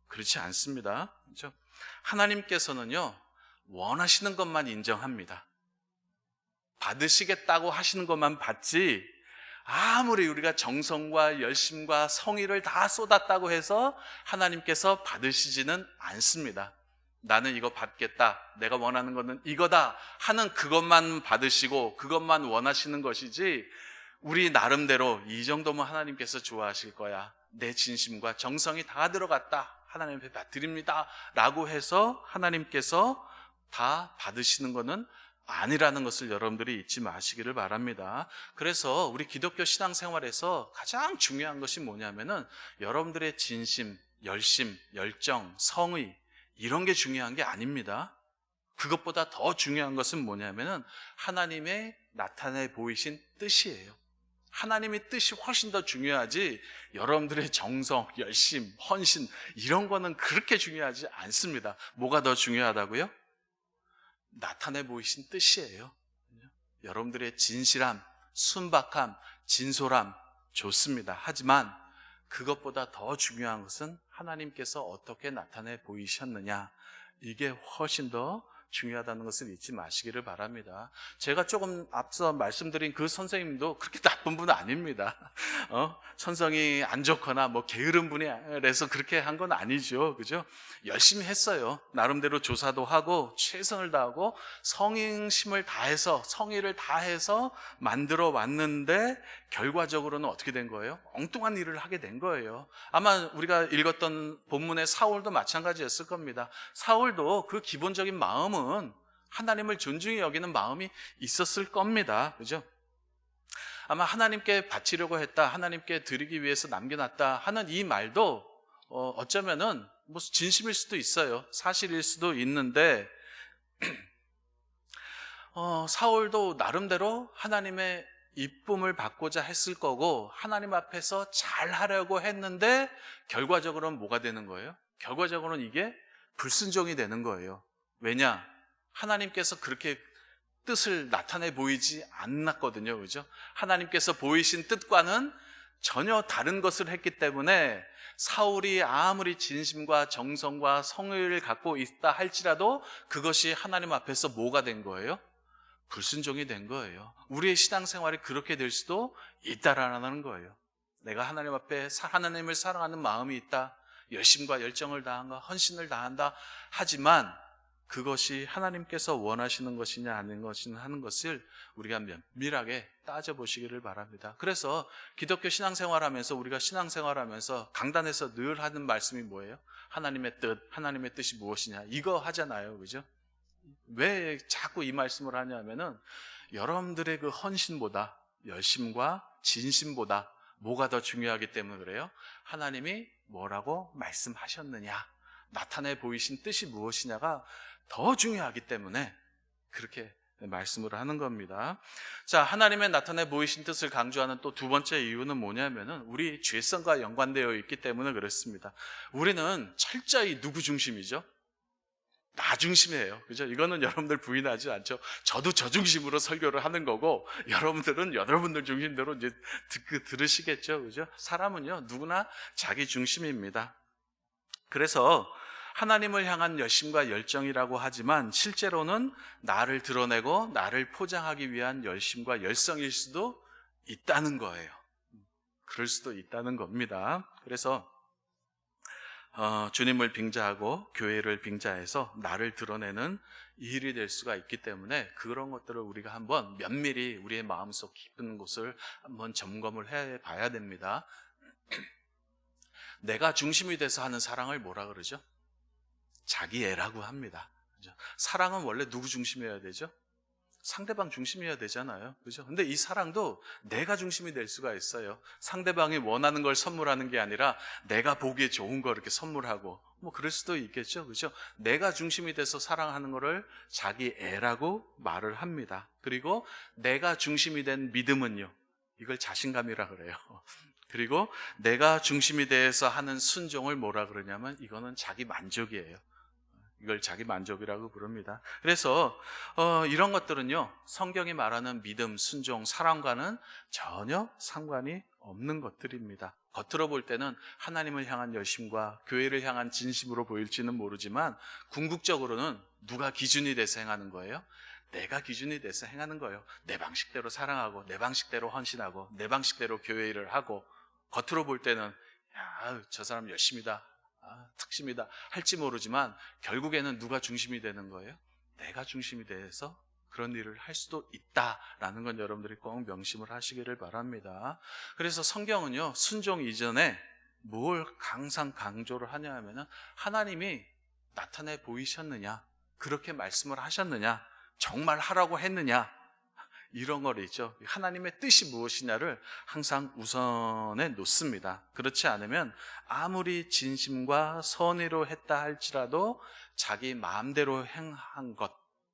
그렇지 않습니다. 그렇죠? 하나님께서는요, 원하시는 것만 인정합니다. 받으시겠다고 하시는 것만 받지, 아무리 우리가 정성과 열심과 성의를 다 쏟았다고 해서 하나님께서 받으시지는 않습니다. 나는 이거 받겠다, 내가 원하는 것은 이거다 하는 그것만 받으시고 그것만 원하시는 것이지, 우리 나름대로 이 정도면 하나님께서 좋아하실 거야, 내 진심과 정성이 다 들어갔다, 하나님 앞에 드립니다 라고 해서 하나님께서 다 받으시는 것은 아니라는 것을 여러분들이 잊지 마시기를 바랍니다. 그래서 우리 기독교 신앙생활에서 가장 중요한 것이 뭐냐면은 여러분들의 진심, 열심, 열정, 성의, 이런 게 중요한 게 아닙니다. 그것보다 더 중요한 것은 뭐냐면은 하나님의 나타내 보이신 뜻이에요. 하나님의 뜻이 훨씬 더 중요하지, 여러분들의 정성, 열심, 헌신, 이런 거는 그렇게 중요하지 않습니다. 뭐가 더 중요하다고요? 나타내 보이신 뜻이에요. 여러분들의 진실함, 순박함, 진솔함 좋습니다. 하지만 그것보다 더 중요한 것은 하나님께서 어떻게 나타내 보이셨느냐, 이게 훨씬 더 중요하다는 것을 잊지 마시기를 바랍니다. 제가 조금 앞서 말씀드린 그 선생님도 그렇게 나쁜 분은 아닙니다. 선성이 안 좋거나 뭐 게으른 분이라서 그렇게 한 건 아니죠. 그죠? 열심히 했어요. 나름대로 조사도 하고 최선을 다하고 성심을 다해서, 성의를 다해서 만들어 왔는데 결과적으로는 어떻게 된 거예요? 엉뚱한 일을 하게 된 거예요. 아마 우리가 읽었던 본문의 사울도 마찬가지였을 겁니다. 사울도 그 기본적인 마음은 하나님을 존중히 여기는 마음이 있었을 겁니다. 그죠? 아마 하나님께 바치려고 했다, 하나님께 드리기 위해서 남겨놨다 하는 이 말도 어쩌면은 뭐 진심일 수도 있어요. 사실일 수도 있는데 사울도 나름대로 하나님의 이쁨을 받고자 했을 거고 하나님 앞에서 잘 하려고 했는데 결과적으로는 뭐가 되는 거예요? 결과적으로는 이게 불순종이 되는 거예요. 왜냐? 하나님께서 그렇게 뜻을 나타내 보이지 않았거든요. 그죠? 하나님께서 보이신 뜻과는 전혀 다른 것을 했기 때문에 사울이 아무리 진심과 정성과 성의를 갖고 있다 할지라도 그것이 하나님 앞에서 뭐가 된 거예요? 불순종이 된 거예요. 우리의 신앙생활이 그렇게 될 수도 있다라는 거예요. 내가 하나님 앞에 하나님을 사랑하는 마음이 있다, 열심과 열정을 다한다, 헌신을 다한다 하지만 그것이 하나님께서 원하시는 것이냐 아닌 것이냐 하는 것을 우리가 면밀하게 따져보시기를 바랍니다. 그래서 기독교 신앙생활하면서, 우리가 신앙생활하면서 강단에서 늘 하는 말씀이 뭐예요? 하나님의 뜻, 하나님의 뜻이 무엇이냐, 이거 하잖아요. 그죠? 왜 자꾸 이 말씀을 하냐면은 여러분들의 그 헌신보다, 열심과 진심보다 뭐가 더 중요하기 때문에 그래요? 하나님이 뭐라고 말씀하셨느냐, 나타내 보이신 뜻이 무엇이냐가 더 중요하기 때문에 그렇게 말씀을 하는 겁니다. 자, 하나님의 나타내 보이신 뜻을 강조하는 또 두 번째 이유는 뭐냐면은 우리 죄성과 연관되어 있기 때문에 그렇습니다. 우리는 철저히 누구 중심이죠? 나 중심이에요. 그죠? 이거는 여러분들 부인하지 않죠. 저도 저 중심으로 설교를 하는 거고, 여러분들은 여러분들 중심대로 이제 들으시겠죠. 그죠? 사람은요, 누구나 자기 중심입니다. 그래서 하나님을 향한 열심과 열정이라고 하지만 실제로는 나를 드러내고 나를 포장하기 위한 열심과 열성일 수도 있다는 거예요. 그럴 수도 있다는 겁니다. 그래서 주님을 빙자하고 교회를 빙자해서 나를 드러내는 일이 될 수가 있기 때문에 그런 것들을 우리가 한번 면밀히 우리의 마음속 깊은 곳을 한번 점검을 해봐야 됩니다. 내가 중심이 돼서 하는 사랑을 뭐라 그러죠? 자기 애라고 합니다. 그죠? 사랑은 원래 누구 중심이어야 되죠? 상대방 중심이어야 되잖아요. 그죠? 근데 이 사랑도 내가 중심이 될 수가 있어요. 상대방이 원하는 걸 선물하는 게 아니라 내가 보기에 좋은 걸 이렇게 선물하고 뭐 그럴 수도 있겠죠. 그죠? 내가 중심이 돼서 사랑하는 거를 자기 애라고 말을 합니다. 그리고 내가 중심이 된 믿음은요, 이걸 자신감이라 그래요. 그리고 내가 중심이 돼서 하는 순종을 뭐라 그러냐면 이거는 자기 만족이에요. 이걸 자기 만족이라고 부릅니다. 그래서 이런 것들은요, 성경이 말하는 믿음, 순종, 사랑과는 전혀 상관이 없는 것들입니다. 겉으로 볼 때는 하나님을 향한 열심과 교회를 향한 진심으로 보일지는 모르지만 궁극적으로는 누가 기준이 돼서 행하는 거예요? 내가 기준이 돼서 행하는 거예요. 내 방식대로 사랑하고 내 방식대로 헌신하고 내 방식대로 교회 일을 하고, 겉으로 볼 때는 야, 저 사람 열심이다, 특심이다 할지 모르지만 결국에는 누가 중심이 되는 거예요? 내가 중심이 돼서 그런 일을 할 수도 있다라는 건 여러분들이 꼭 명심을 하시기를 바랍니다. 그래서 성경은요, 순종 이전에 뭘 항상 강조를 하냐 하면은 하나님이 나타내 보이셨느냐, 그렇게 말씀을 하셨느냐, 정말 하라고 했느냐, 이런 걸 있죠. 하나님의 뜻이 무엇이냐를 항상 우선에 놓습니다. 그렇지 않으면 아무리 진심과 선의로 했다 할지라도 자기 마음대로 행한 것,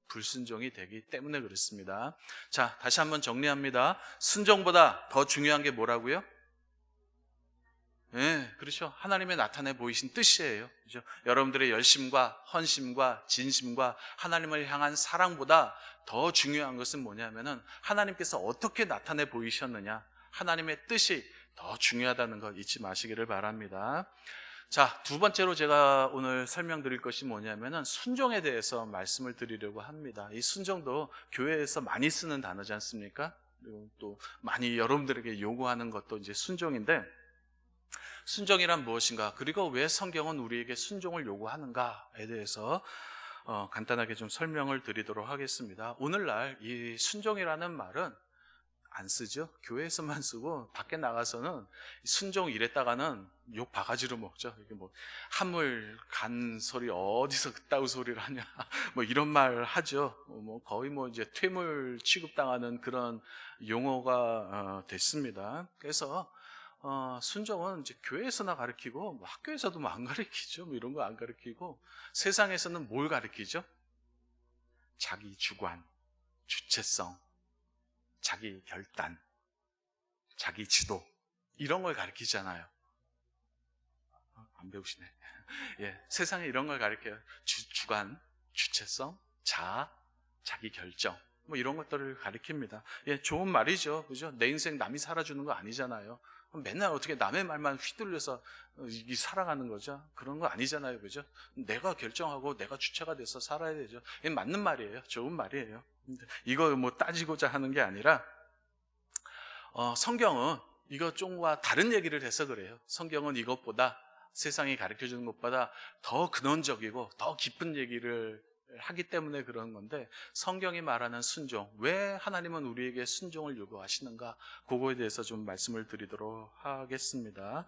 불순종이 되기 때문에 그렇습니다. 자, 다시 한번 정리합니다. 순종보다 더 중요한 게 뭐라고요? 네, 그렇죠. 하나님의 나타내 보이신 뜻이에요. 그렇죠? 여러분들의 열심과 헌심과 진심과 하나님을 향한 사랑보다 더 중요한 것은 뭐냐면은 하나님께서 어떻게 나타내 보이셨느냐, 하나님의 뜻이 더 중요하다는 거 잊지 마시기를 바랍니다. 자, 두 번째로 제가 오늘 설명드릴 것이 뭐냐면은 순종에 대해서 말씀을 드리려고 합니다. 이 순종도 교회에서 많이 쓰는 단어지 않습니까? 그리고 또 많이 여러분들에게 요구하는 것도 이제 순종인데, 순종이란 무엇인가, 그리고 왜 성경은 우리에게 순종을 요구하는가에 대해서 간단하게 좀 설명을 드리도록 하겠습니다. 오늘날 이 순종이라는 말은 안 쓰죠. 교회에서만 쓰고 밖에 나가서는 순종 이랬다가는 욕 바가지로 먹죠. 이게 뭐 한물 간 소리 어디서 그따구 소리를 하냐 뭐 이런 말 하죠. 뭐 거의 뭐 이제 퇴물 취급당하는 그런 용어가 됐습니다. 그래서 순종은 이제 교회에서나 가르치고 뭐 학교에서도 뭐 안 가르치죠. 뭐 이런 거 안 가르치고, 세상에서는 뭘 가르치죠? 자기 주관, 주체성, 자기 결단, 자기 지도, 이런 걸 가르치잖아요. 안 배우시네. 예, 세상에 이런 걸 가르쳐요. 주관, 주체성, 자기 결정, 뭐 이런 것들을 가르칩니다. 예, 좋은 말이죠. 그죠? 내 인생 남이 살아주는 거 아니잖아요. 맨날 어떻게 남의 말만 휘둘려서 살아가는 거죠? 그런 거 아니잖아요. 그죠? 내가 결정하고 내가 주체가 돼서 살아야 되죠. 이게 맞는 말이에요. 좋은 말이에요. 이거 뭐 따지고자 하는 게 아니라, 성경은 이거 좀과 다른 얘기를 해서 그래요. 성경은 이것보다, 세상이 가르쳐주는 것보다 더 근원적이고 더 깊은 얘기를 하기 때문에 그런 건데, 성경이 말하는 순종, 왜 하나님은 우리에게 순종을 요구하시는가, 그거에 대해서 좀 말씀을 드리도록 하겠습니다.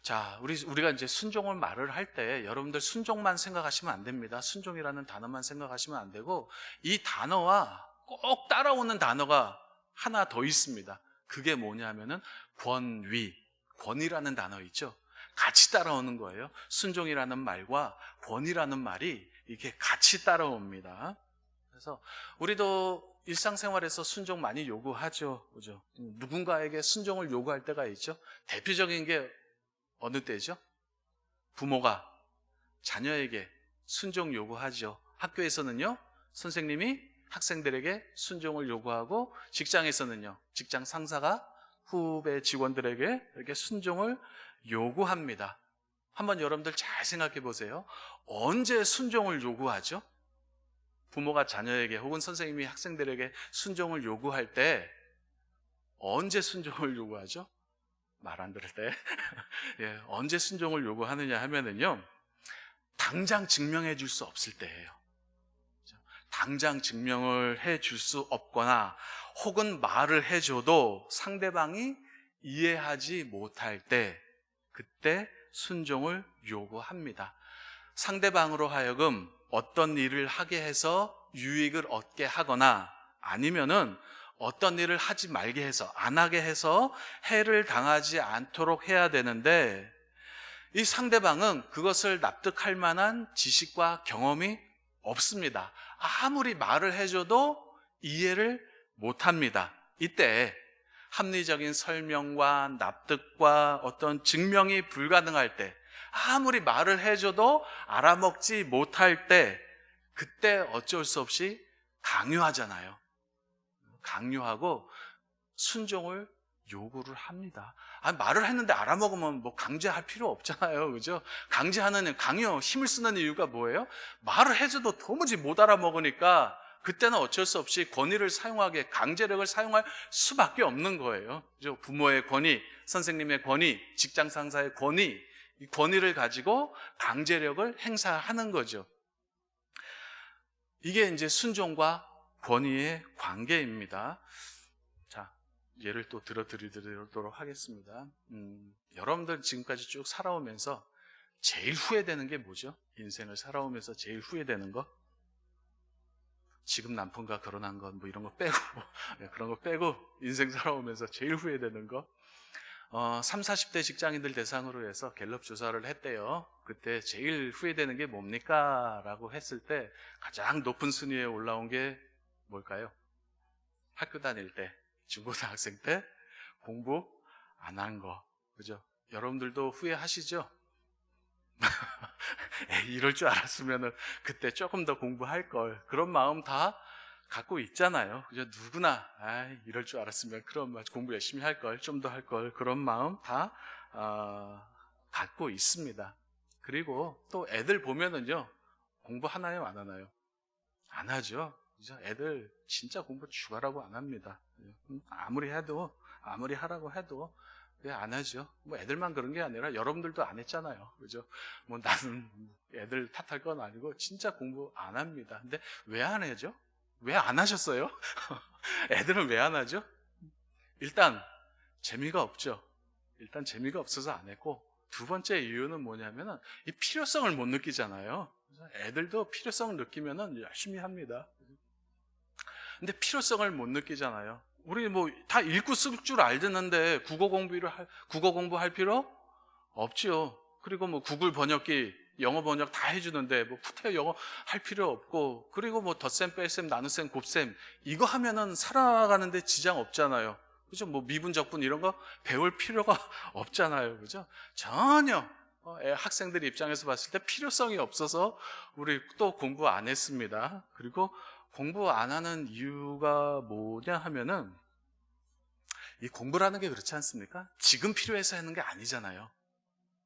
자, 우리가 이제 순종을 말을 할 때 여러분들 순종만 생각하시면 안 됩니다. 순종이라는 단어만 생각하시면 안 되고, 이 단어와 꼭 따라오는 단어가 하나 더 있습니다. 그게 뭐냐면은 권위, 권위라는 단어 있죠. 같이 따라오는 거예요. 순종이라는 말과 권위라는 말이 이렇게 같이 따라옵니다. 그래서 우리도 일상생활에서 순종 많이 요구하죠. 그죠? 누군가에게 순종을 요구할 때가 있죠. 대표적인 게 어느 때죠? 부모가 자녀에게 순종 요구하죠. 학교에서는요, 선생님이 학생들에게 순종을 요구하고, 직장에서는요, 직장 상사가 후배 직원들에게 이렇게 순종을 요구합니다. 한번 여러분들 잘 생각해 보세요. 언제 순종을 요구하죠? 부모가 자녀에게 혹은 선생님이 학생들에게 순종을 요구할 때 언제 순종을 요구하죠? 말 안 들을 때. 예, 언제 순종을 요구하느냐 하면은요, 당장 증명해 줄 수 없을 때예요. 당장 증명을 해 줄 수 없거나 혹은 말을 해줘도 상대방이 이해하지 못할 때, 그때 순종을 요구합니다. 상대방으로 하여금 어떤 일을 하게 해서 유익을 얻게 하거나 아니면은 어떤 일을 하지 말게 해서, 안 하게 해서 해를 당하지 않도록 해야 되는데, 이 상대방은 그것을 납득할 만한 지식과 경험이 없습니다. 아무리 말을 해줘도 이해를 못합니다. 이때 합리적인 설명과 납득과 어떤 증명이 불가능할 때, 아무리 말을 해줘도 알아먹지 못할 때, 그때 어쩔 수 없이 강요하잖아요. 강요하고 순종을 요구를 합니다. 말을 했는데 알아먹으면 뭐 강제할 필요 없잖아요. 그죠? 강요, 힘을 쓰는 이유가 뭐예요? 말을 해줘도 도무지 못 알아먹으니까 그때는 어쩔 수 없이 권위를 사용하게, 강제력을 사용할 수밖에 없는 거예요. 그죠? 부모의 권위, 선생님의 권위, 직장 상사의 권위, 이 권위를 가지고 강제력을 행사하는 거죠. 이게 이제 순종과 권위의 관계입니다. 자, 예를 또 들어드리도록 하겠습니다. 여러분들 지금까지 쭉 살아오면서 제일 후회되는 게 뭐죠? 인생을 살아오면서 제일 후회되는 거? 지금 남편과 결혼한 건 뭐 이런 거 빼고 그런 거 빼고 인생 살아오면서 제일 후회되는 거? 3, 40대 직장인들 대상으로 해서 갤럽 조사를 했대요. 그때 제일 후회되는 게 뭡니까? 라고 했을 때 가장 높은 순위에 올라온 게 뭘까요? 학교 다닐 때, 중고등학생 때 공부 안 한 거. 그죠? 여러분들도 후회하시죠? 이럴 줄 알았으면 그때 조금 더 공부할 걸. 그런 마음 다 갖고 있잖아요. 그죠? 누구나 이럴 줄 알았으면 그런 공부 열심히 할 걸, 좀 더 할 걸. 그런 마음 다 갖고 있습니다. 그리고 또 애들 보면은요, 공부 하나요, 안 하나요? 안 하죠. 그죠? 애들 진짜 공부 죽어라고 안 합니다. 아무리 하라고 해도 왜 안 하죠? 뭐 애들만 그런 게 아니라 여러분들도 안 했잖아요. 그죠? 뭐 나는 애들 탓할 건 아니고 진짜 공부 안 합니다. 근데 왜 안 하죠? 왜 안 하셨어요? 애들은 왜 안 하죠? 일단 재미가 없죠. 일단 재미가 없어서 안 했고, 두 번째 이유는 뭐냐면은 이 필요성을 못 느끼잖아요. 애들도 필요성을 느끼면은 열심히 합니다. 근데 필요성을 못 느끼잖아요. 우리 뭐 다 읽고 쓸 줄 알드는데 국어 공부할 필요 없지요. 그리고 뭐 구글 번역기, 영어 번역 다 해주는데 뭐 푸테어 영어 할 필요 없고, 그리고 뭐 덧셈, 뺄셈, 나눗셈, 곱셈 이거 하면은 살아가는데 지장 없잖아요. 그죠? 뭐 미분, 적분 이런 거 배울 필요가 없잖아요. 그죠? 전혀 학생들 입장에서 봤을 때 필요성이 없어서 우리 또 공부 안 했습니다. 그리고 공부 안 하는 이유가 뭐냐 하면은, 이 공부라는 게 그렇지 않습니까? 지금 필요해서 하는 게 아니잖아요.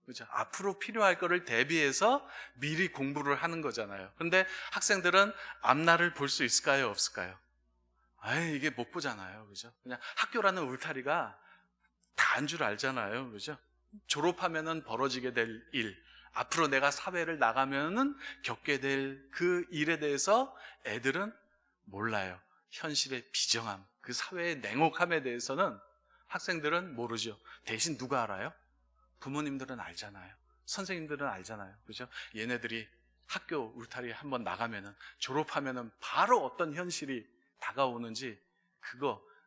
그죠? 앞으로 필요할 거를 대비해서 미리 공부를 하는 거잖아요. 그런데 학생들은 앞날을 볼 수 있을까요? 없을까요? 이게 못 보잖아요. 그죠? 그냥 학교라는 울타리가 다인 줄 알잖아요. 그죠? 졸업하면은 벌어지게 될 일, 앞으로 내가 사회를 나가면은 겪게 될 그 일에 대해서 애들은 몰라요. 현실의 비정함, 그 사회의 냉혹함에 대해서는 학생들은 모르죠. 대신 누가 알아요? 부모님들은 알잖아요. 선생님들은 알잖아요. 그죠? 얘네들이 학교 울타리 한번 나가면은, 졸업하면은 바로 어떤 현실이 다가오는지,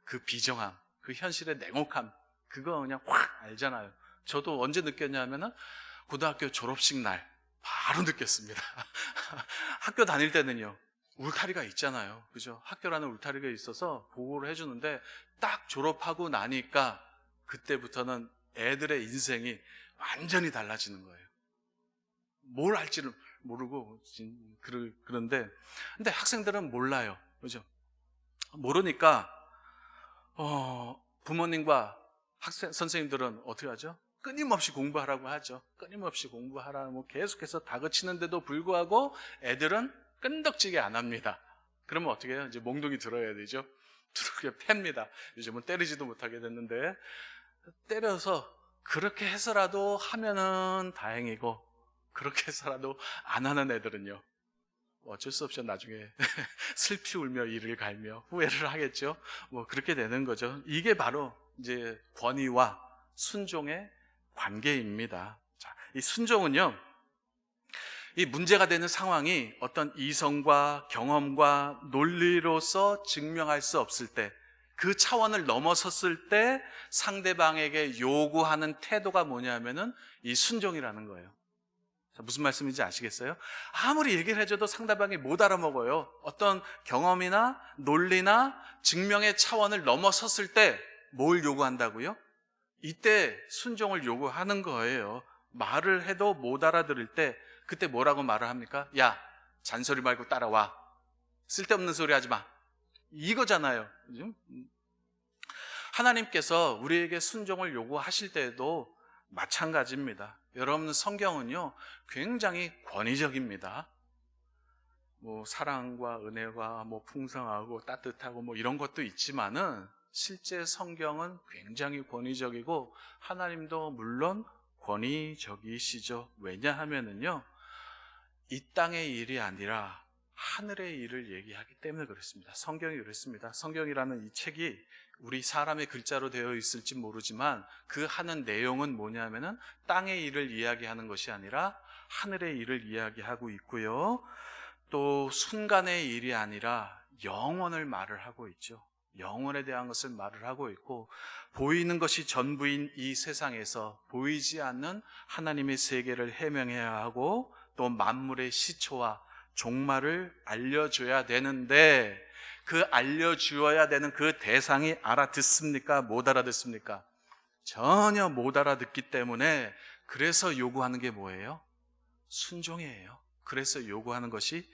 그 비정함, 그 현실의 냉혹함, 그거 그냥 확 알잖아요. 저도 언제 느꼈냐면은 고등학교 졸업식 날 바로 느꼈습니다. 학교 다닐 때는요, 울타리가 있잖아요. 그죠? 학교라는 울타리가 있어서 보호를 해주는데 딱 졸업하고 나니까 그때부터는 애들의 인생이 완전히 달라지는 거예요. 뭘 할지를 모르고 그런데 근데 학생들은 몰라요. 그죠? 모르니까 부모님과 선생님들은 어떻게 하죠? 끊임없이 공부하라고 하죠. 끊임없이 공부하라고 계속해서 다그치는데도 불구하고 애들은 끈덕지게 안 합니다. 그러면 어떻게 해요? 이제 몽둥이 들어야 되죠. 두들겨 팹니다. 요즘은 때리지도 못하게 됐는데 때려서 그렇게 해서라도 하면은 다행이고 그렇게 해서라도 안 하는 애들은요, 어쩔 수 없이 나중에 슬피 울며 이를 갈며 후회를 하겠죠. 뭐 그렇게 되는 거죠. 이게 바로 이제 권위와 순종의 관계입니다. 자, 이 순종은요, 이 문제가 되는 상황이 어떤 이성과 경험과 논리로서 증명할 수 없을 때, 그 차원을 넘어섰을 때 상대방에게 요구하는 태도가 뭐냐면은 이 순종이라는 거예요. 자, 무슨 말씀인지 아시겠어요? 아무리 얘기를 해줘도 상대방이 못 알아먹어요. 어떤 경험이나 논리나 증명의 차원을 넘어섰을 때 뭘 요구한다고요? 이때 순종을 요구하는 거예요. 말을 해도 못 알아들을 때 그때 뭐라고 말을 합니까? 야, 잔소리 말고 따라와. 쓸데없는 소리 하지 마. 이거잖아요. 하나님께서 우리에게 순종을 요구하실 때에도 마찬가지입니다. 여러분, 성경은요 굉장히 권위적입니다. 뭐 사랑과 은혜가 뭐 풍성하고 따뜻하고 뭐 이런 것도 있지만은 실제 성경은 굉장히 권위적이고 하나님도 물론 권위적이시죠. 왜냐하면은요, 이 땅의 일이 아니라 하늘의 일을 얘기하기 때문에 그렇습니다. 성경이 그렇습니다. 성경이라는 이 책이 우리 사람의 글자로 되어 있을지 모르지만 그 하는 내용은 뭐냐면은 땅의 일을 이야기하는 것이 아니라 하늘의 일을 이야기하고 있고요. 또 순간의 일이 아니라 영원을 말을 하고 있죠. 영원에 대한 것을 말을 하고 있고, 보이는 것이 전부인 이 세상에서 보이지 않는 하나님의 세계를 해명해야 하고 또 만물의 시초와 종말을 알려줘야 되는데, 그 알려주어야 되는 그 대상이 알아듣습니까? 못 알아듣습니까? 전혀 못 알아듣기 때문에 그래서 요구하는 게 뭐예요? 순종이에요. 그래서 요구하는 것이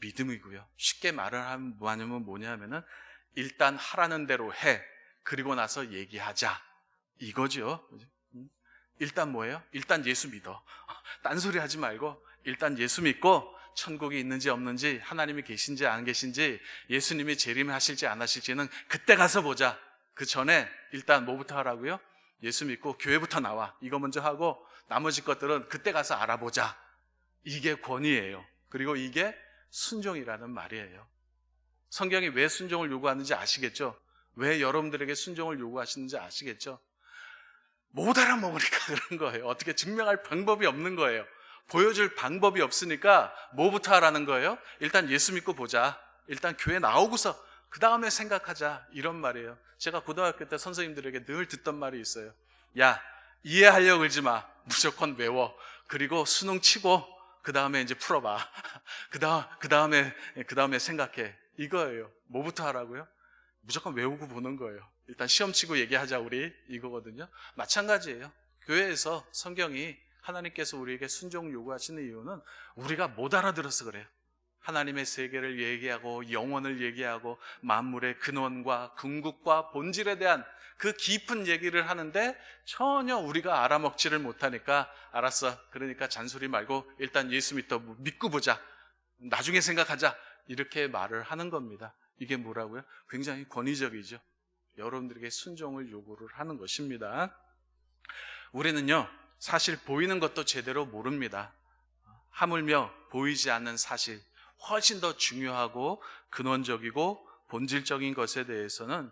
믿음이고요. 쉽게 말을 하면 뭐냐면은 일단 하라는 대로 해. 그리고 나서 얘기하자. 이거죠. 일단 뭐예요? 일단 예수 믿어. 딴소리 하지 말고 일단 예수 믿고 천국이 있는지 없는지, 하나님이 계신지 안 계신지, 예수님이 재림하실지 안 하실지는 그때 가서 보자. 그 전에 일단 뭐부터 하라고요? 예수 믿고 교회부터 나와. 이거 먼저 하고 나머지 것들은 그때 가서 알아보자. 이게 권위예요. 그리고 이게 순종이라는 말이에요. 성경이 왜 순종을 요구하는지 아시겠죠? 왜 여러분들에게 순종을 요구하시는지 아시겠죠? 못 알아먹으니까 그런 거예요. 어떻게 증명할 방법이 없는 거예요. 보여줄 방법이 없으니까 뭐부터 하라는 거예요? 일단 예수 믿고 보자. 일단 교회 나오고서 그 다음에 생각하자. 이런 말이에요. 제가 고등학교 때 선생님들에게 늘 듣던 말이 있어요. 야, 이해하려고 그러지 마. 무조건 외워. 그리고 수능 치고 그 다음에 이제 풀어봐. 그 다음에 생각해. 이거예요. 뭐부터 하라고요? 무조건 외우고 보는 거예요. 일단 시험 치고 얘기하자 우리, 이거거든요. 마찬가지예요. 교회에서 성경이 하나님께서 우리에게 순종 요구하시는 이유는 우리가 못 알아들어서 그래요. 하나님의 세계를 얘기하고 영혼을 얘기하고 만물의 근원과 궁극과 본질에 대한 그 깊은 얘기를 하는데 전혀 우리가 알아먹지를 못하니까, 알았어, 그러니까 잔소리 말고 일단 예수 믿고 보자. 나중에 생각하자. 이렇게 말을 하는 겁니다. 이게 뭐라고요? 굉장히 권위적이죠. 여러분들에게 순종을 요구를 하는 것입니다. 우리는요, 사실 보이는 것도 제대로 모릅니다. 하물며 보이지 않는 사실, 훨씬 더 중요하고 근원적이고 본질적인 것에 대해서는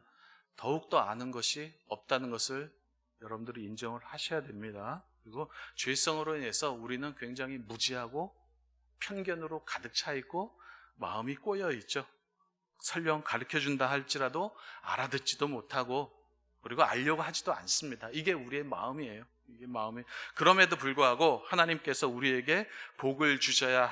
더욱더 아는 것이 없다는 것을 여러분들이 인정을 하셔야 됩니다. 그리고 죄성으로 인해서 우리는 굉장히 무지하고 편견으로 가득 차 있고 마음이 꼬여 있죠. 설령 가르쳐준다 할지라도 알아듣지도 못하고 그리고 알려고 하지도 않습니다. 이게 우리의 마음이에요. 이게 마음이. 그럼에도 불구하고 하나님께서 우리에게 복을 주셔야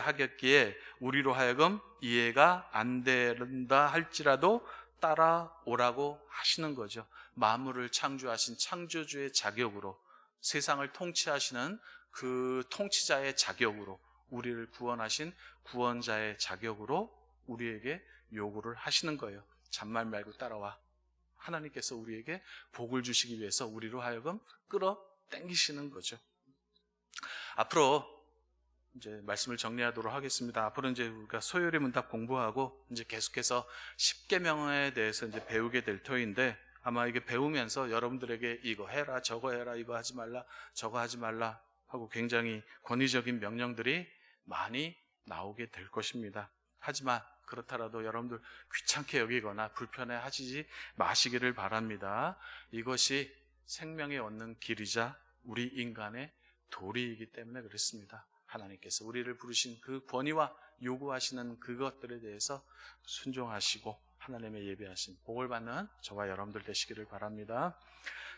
하겠기에 우리로 하여금 이해가 안 된다 할지라도 따라오라고 하시는 거죠. 만물을 창조하신 창조주의 자격으로, 세상을 통치하시는 그 통치자의 자격으로, 우리를 구원하신 구원자의 자격으로 우리에게 요구를 하시는 거예요. 잔말 말고 따라와. 하나님께서 우리에게 복을 주시기 위해서 우리로 하여금 끌어당기시는 거죠. 앞으로 이제 말씀을 정리하도록 하겠습니다. 앞으로 이제 우리가 소요리 문답 공부하고 이제 계속해서 10계명에 대해서 이제 배우게 될 터인데, 아마 이게 배우면서 여러분들에게 이거 해라, 저거 해라, 이거 하지 말라, 저거 하지 말라 하고 굉장히 권위적인 명령들이 많이 나오게 될 것입니다. 하지만 그렇더라도 여러분들 귀찮게 여기거나 불편해 하시지 마시기를 바랍니다. 이것이 생명에 얻는 길이자 우리 인간의 도리이기 때문에 그렇습니다. 하나님께서 우리를 부르신 그 권위와 요구하시는 그것들에 대해서 순종하시고 하나님의 예비하신 복을 받는 저와 여러분들 되시기를 바랍니다.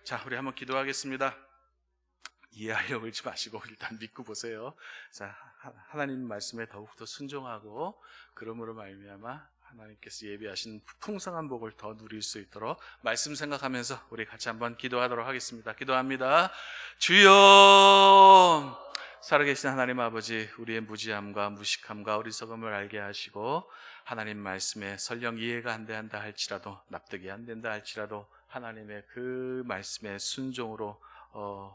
자, 우리 한번 기도하겠습니다. 이해하려고 하지 마시고 일단 믿고 보세요. 자, 하나님 말씀에 더욱더 순종하고 그러므로 말미암아 하나님께서 예비하신 풍성한 복을 더 누릴 수 있도록 말씀 생각하면서 우리 같이 한번 기도하도록 하겠습니다. 기도합니다. 주여, 살아계신 하나님 아버지, 우리의 무지함과 무식함과 어리석음을 알게 하시고 하나님 말씀에 설령 이해가 안 된다 할지라도, 납득이 안 된다 할지라도 하나님의 그 말씀에 순종으로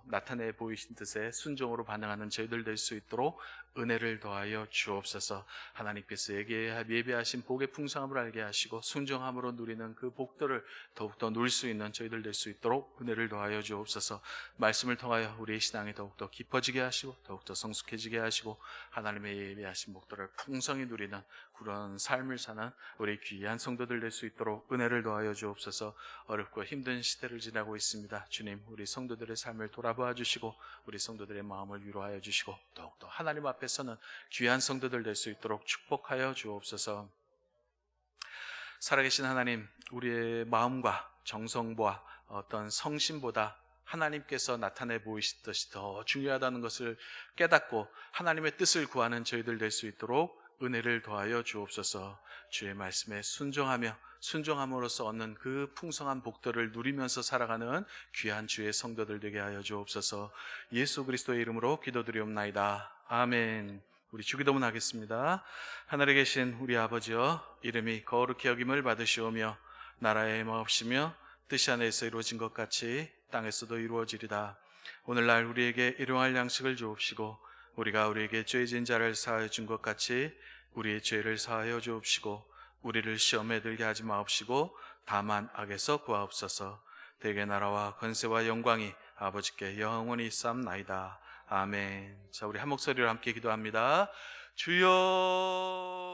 나타내 보이신 뜻에 순종으로 반응하는 저희들 될 수 있도록 은혜를 더하여 주옵소서. 하나님께서 예비하신 복의 풍성함을 알게 하시고 순종함으로 누리는 그 복들을 더욱더 누릴 수 있는 저희들 될 수 있도록 은혜를 더하여 주옵소서. 말씀을 통하여 우리의 신앙이 더욱더 깊어지게 하시고 더욱더 성숙해지게 하시고 하나님의 예비하신 복들을 풍성히 누리는 그런 삶을 사는 우리 귀한 성도들 될 수 있도록 은혜를 더하여 주옵소서. 어렵고 힘든 시대를 지나고 있습니다. 주님, 우리 성도들의 삶을 돌아봐 주시고 우리 성도들의 마음을 위로하여 주시고 더욱더 하나님 앞에서는 귀한 성도들 될 수 있도록 축복하여 주옵소서. 살아계신 하나님, 우리의 마음과 정성과 어떤 성심보다 하나님께서 나타내 보이실 것이 더 중요하다는 것을 깨닫고 하나님의 뜻을 구하는 저희들 될 수 있도록 은혜를 더하여 주옵소서. 주의 말씀에 순종함으로써 얻는 그 풍성한 복들을 누리면서 살아가는 귀한 주의 성도들 되게 하여 주옵소서. 예수 그리스도의 이름으로 기도드리옵나이다. 아멘. 우리 주기도문 하겠습니다. 하늘에 계신 우리 아버지여, 이름이 거룩히 여김을 받으시오며 나라의 마옵시며 뜻이 하늘에서 이루어진 것 같이 땅에서도 이루어지리다. 오늘날 우리에게 일용할 양식을 주옵시고 우리가 우리에게 죄 지은 자를 사하여 준 것 같이 우리의 죄를 사하여 주옵시고 우리를 시험에 들게 하지 마옵시고 다만 악에서 구하옵소서. 대개 나라와 권세와 영광이 아버지께 영원히 있사옵나이다. 아멘. 자, 우리 한 목소리로 함께 기도합니다. 주여.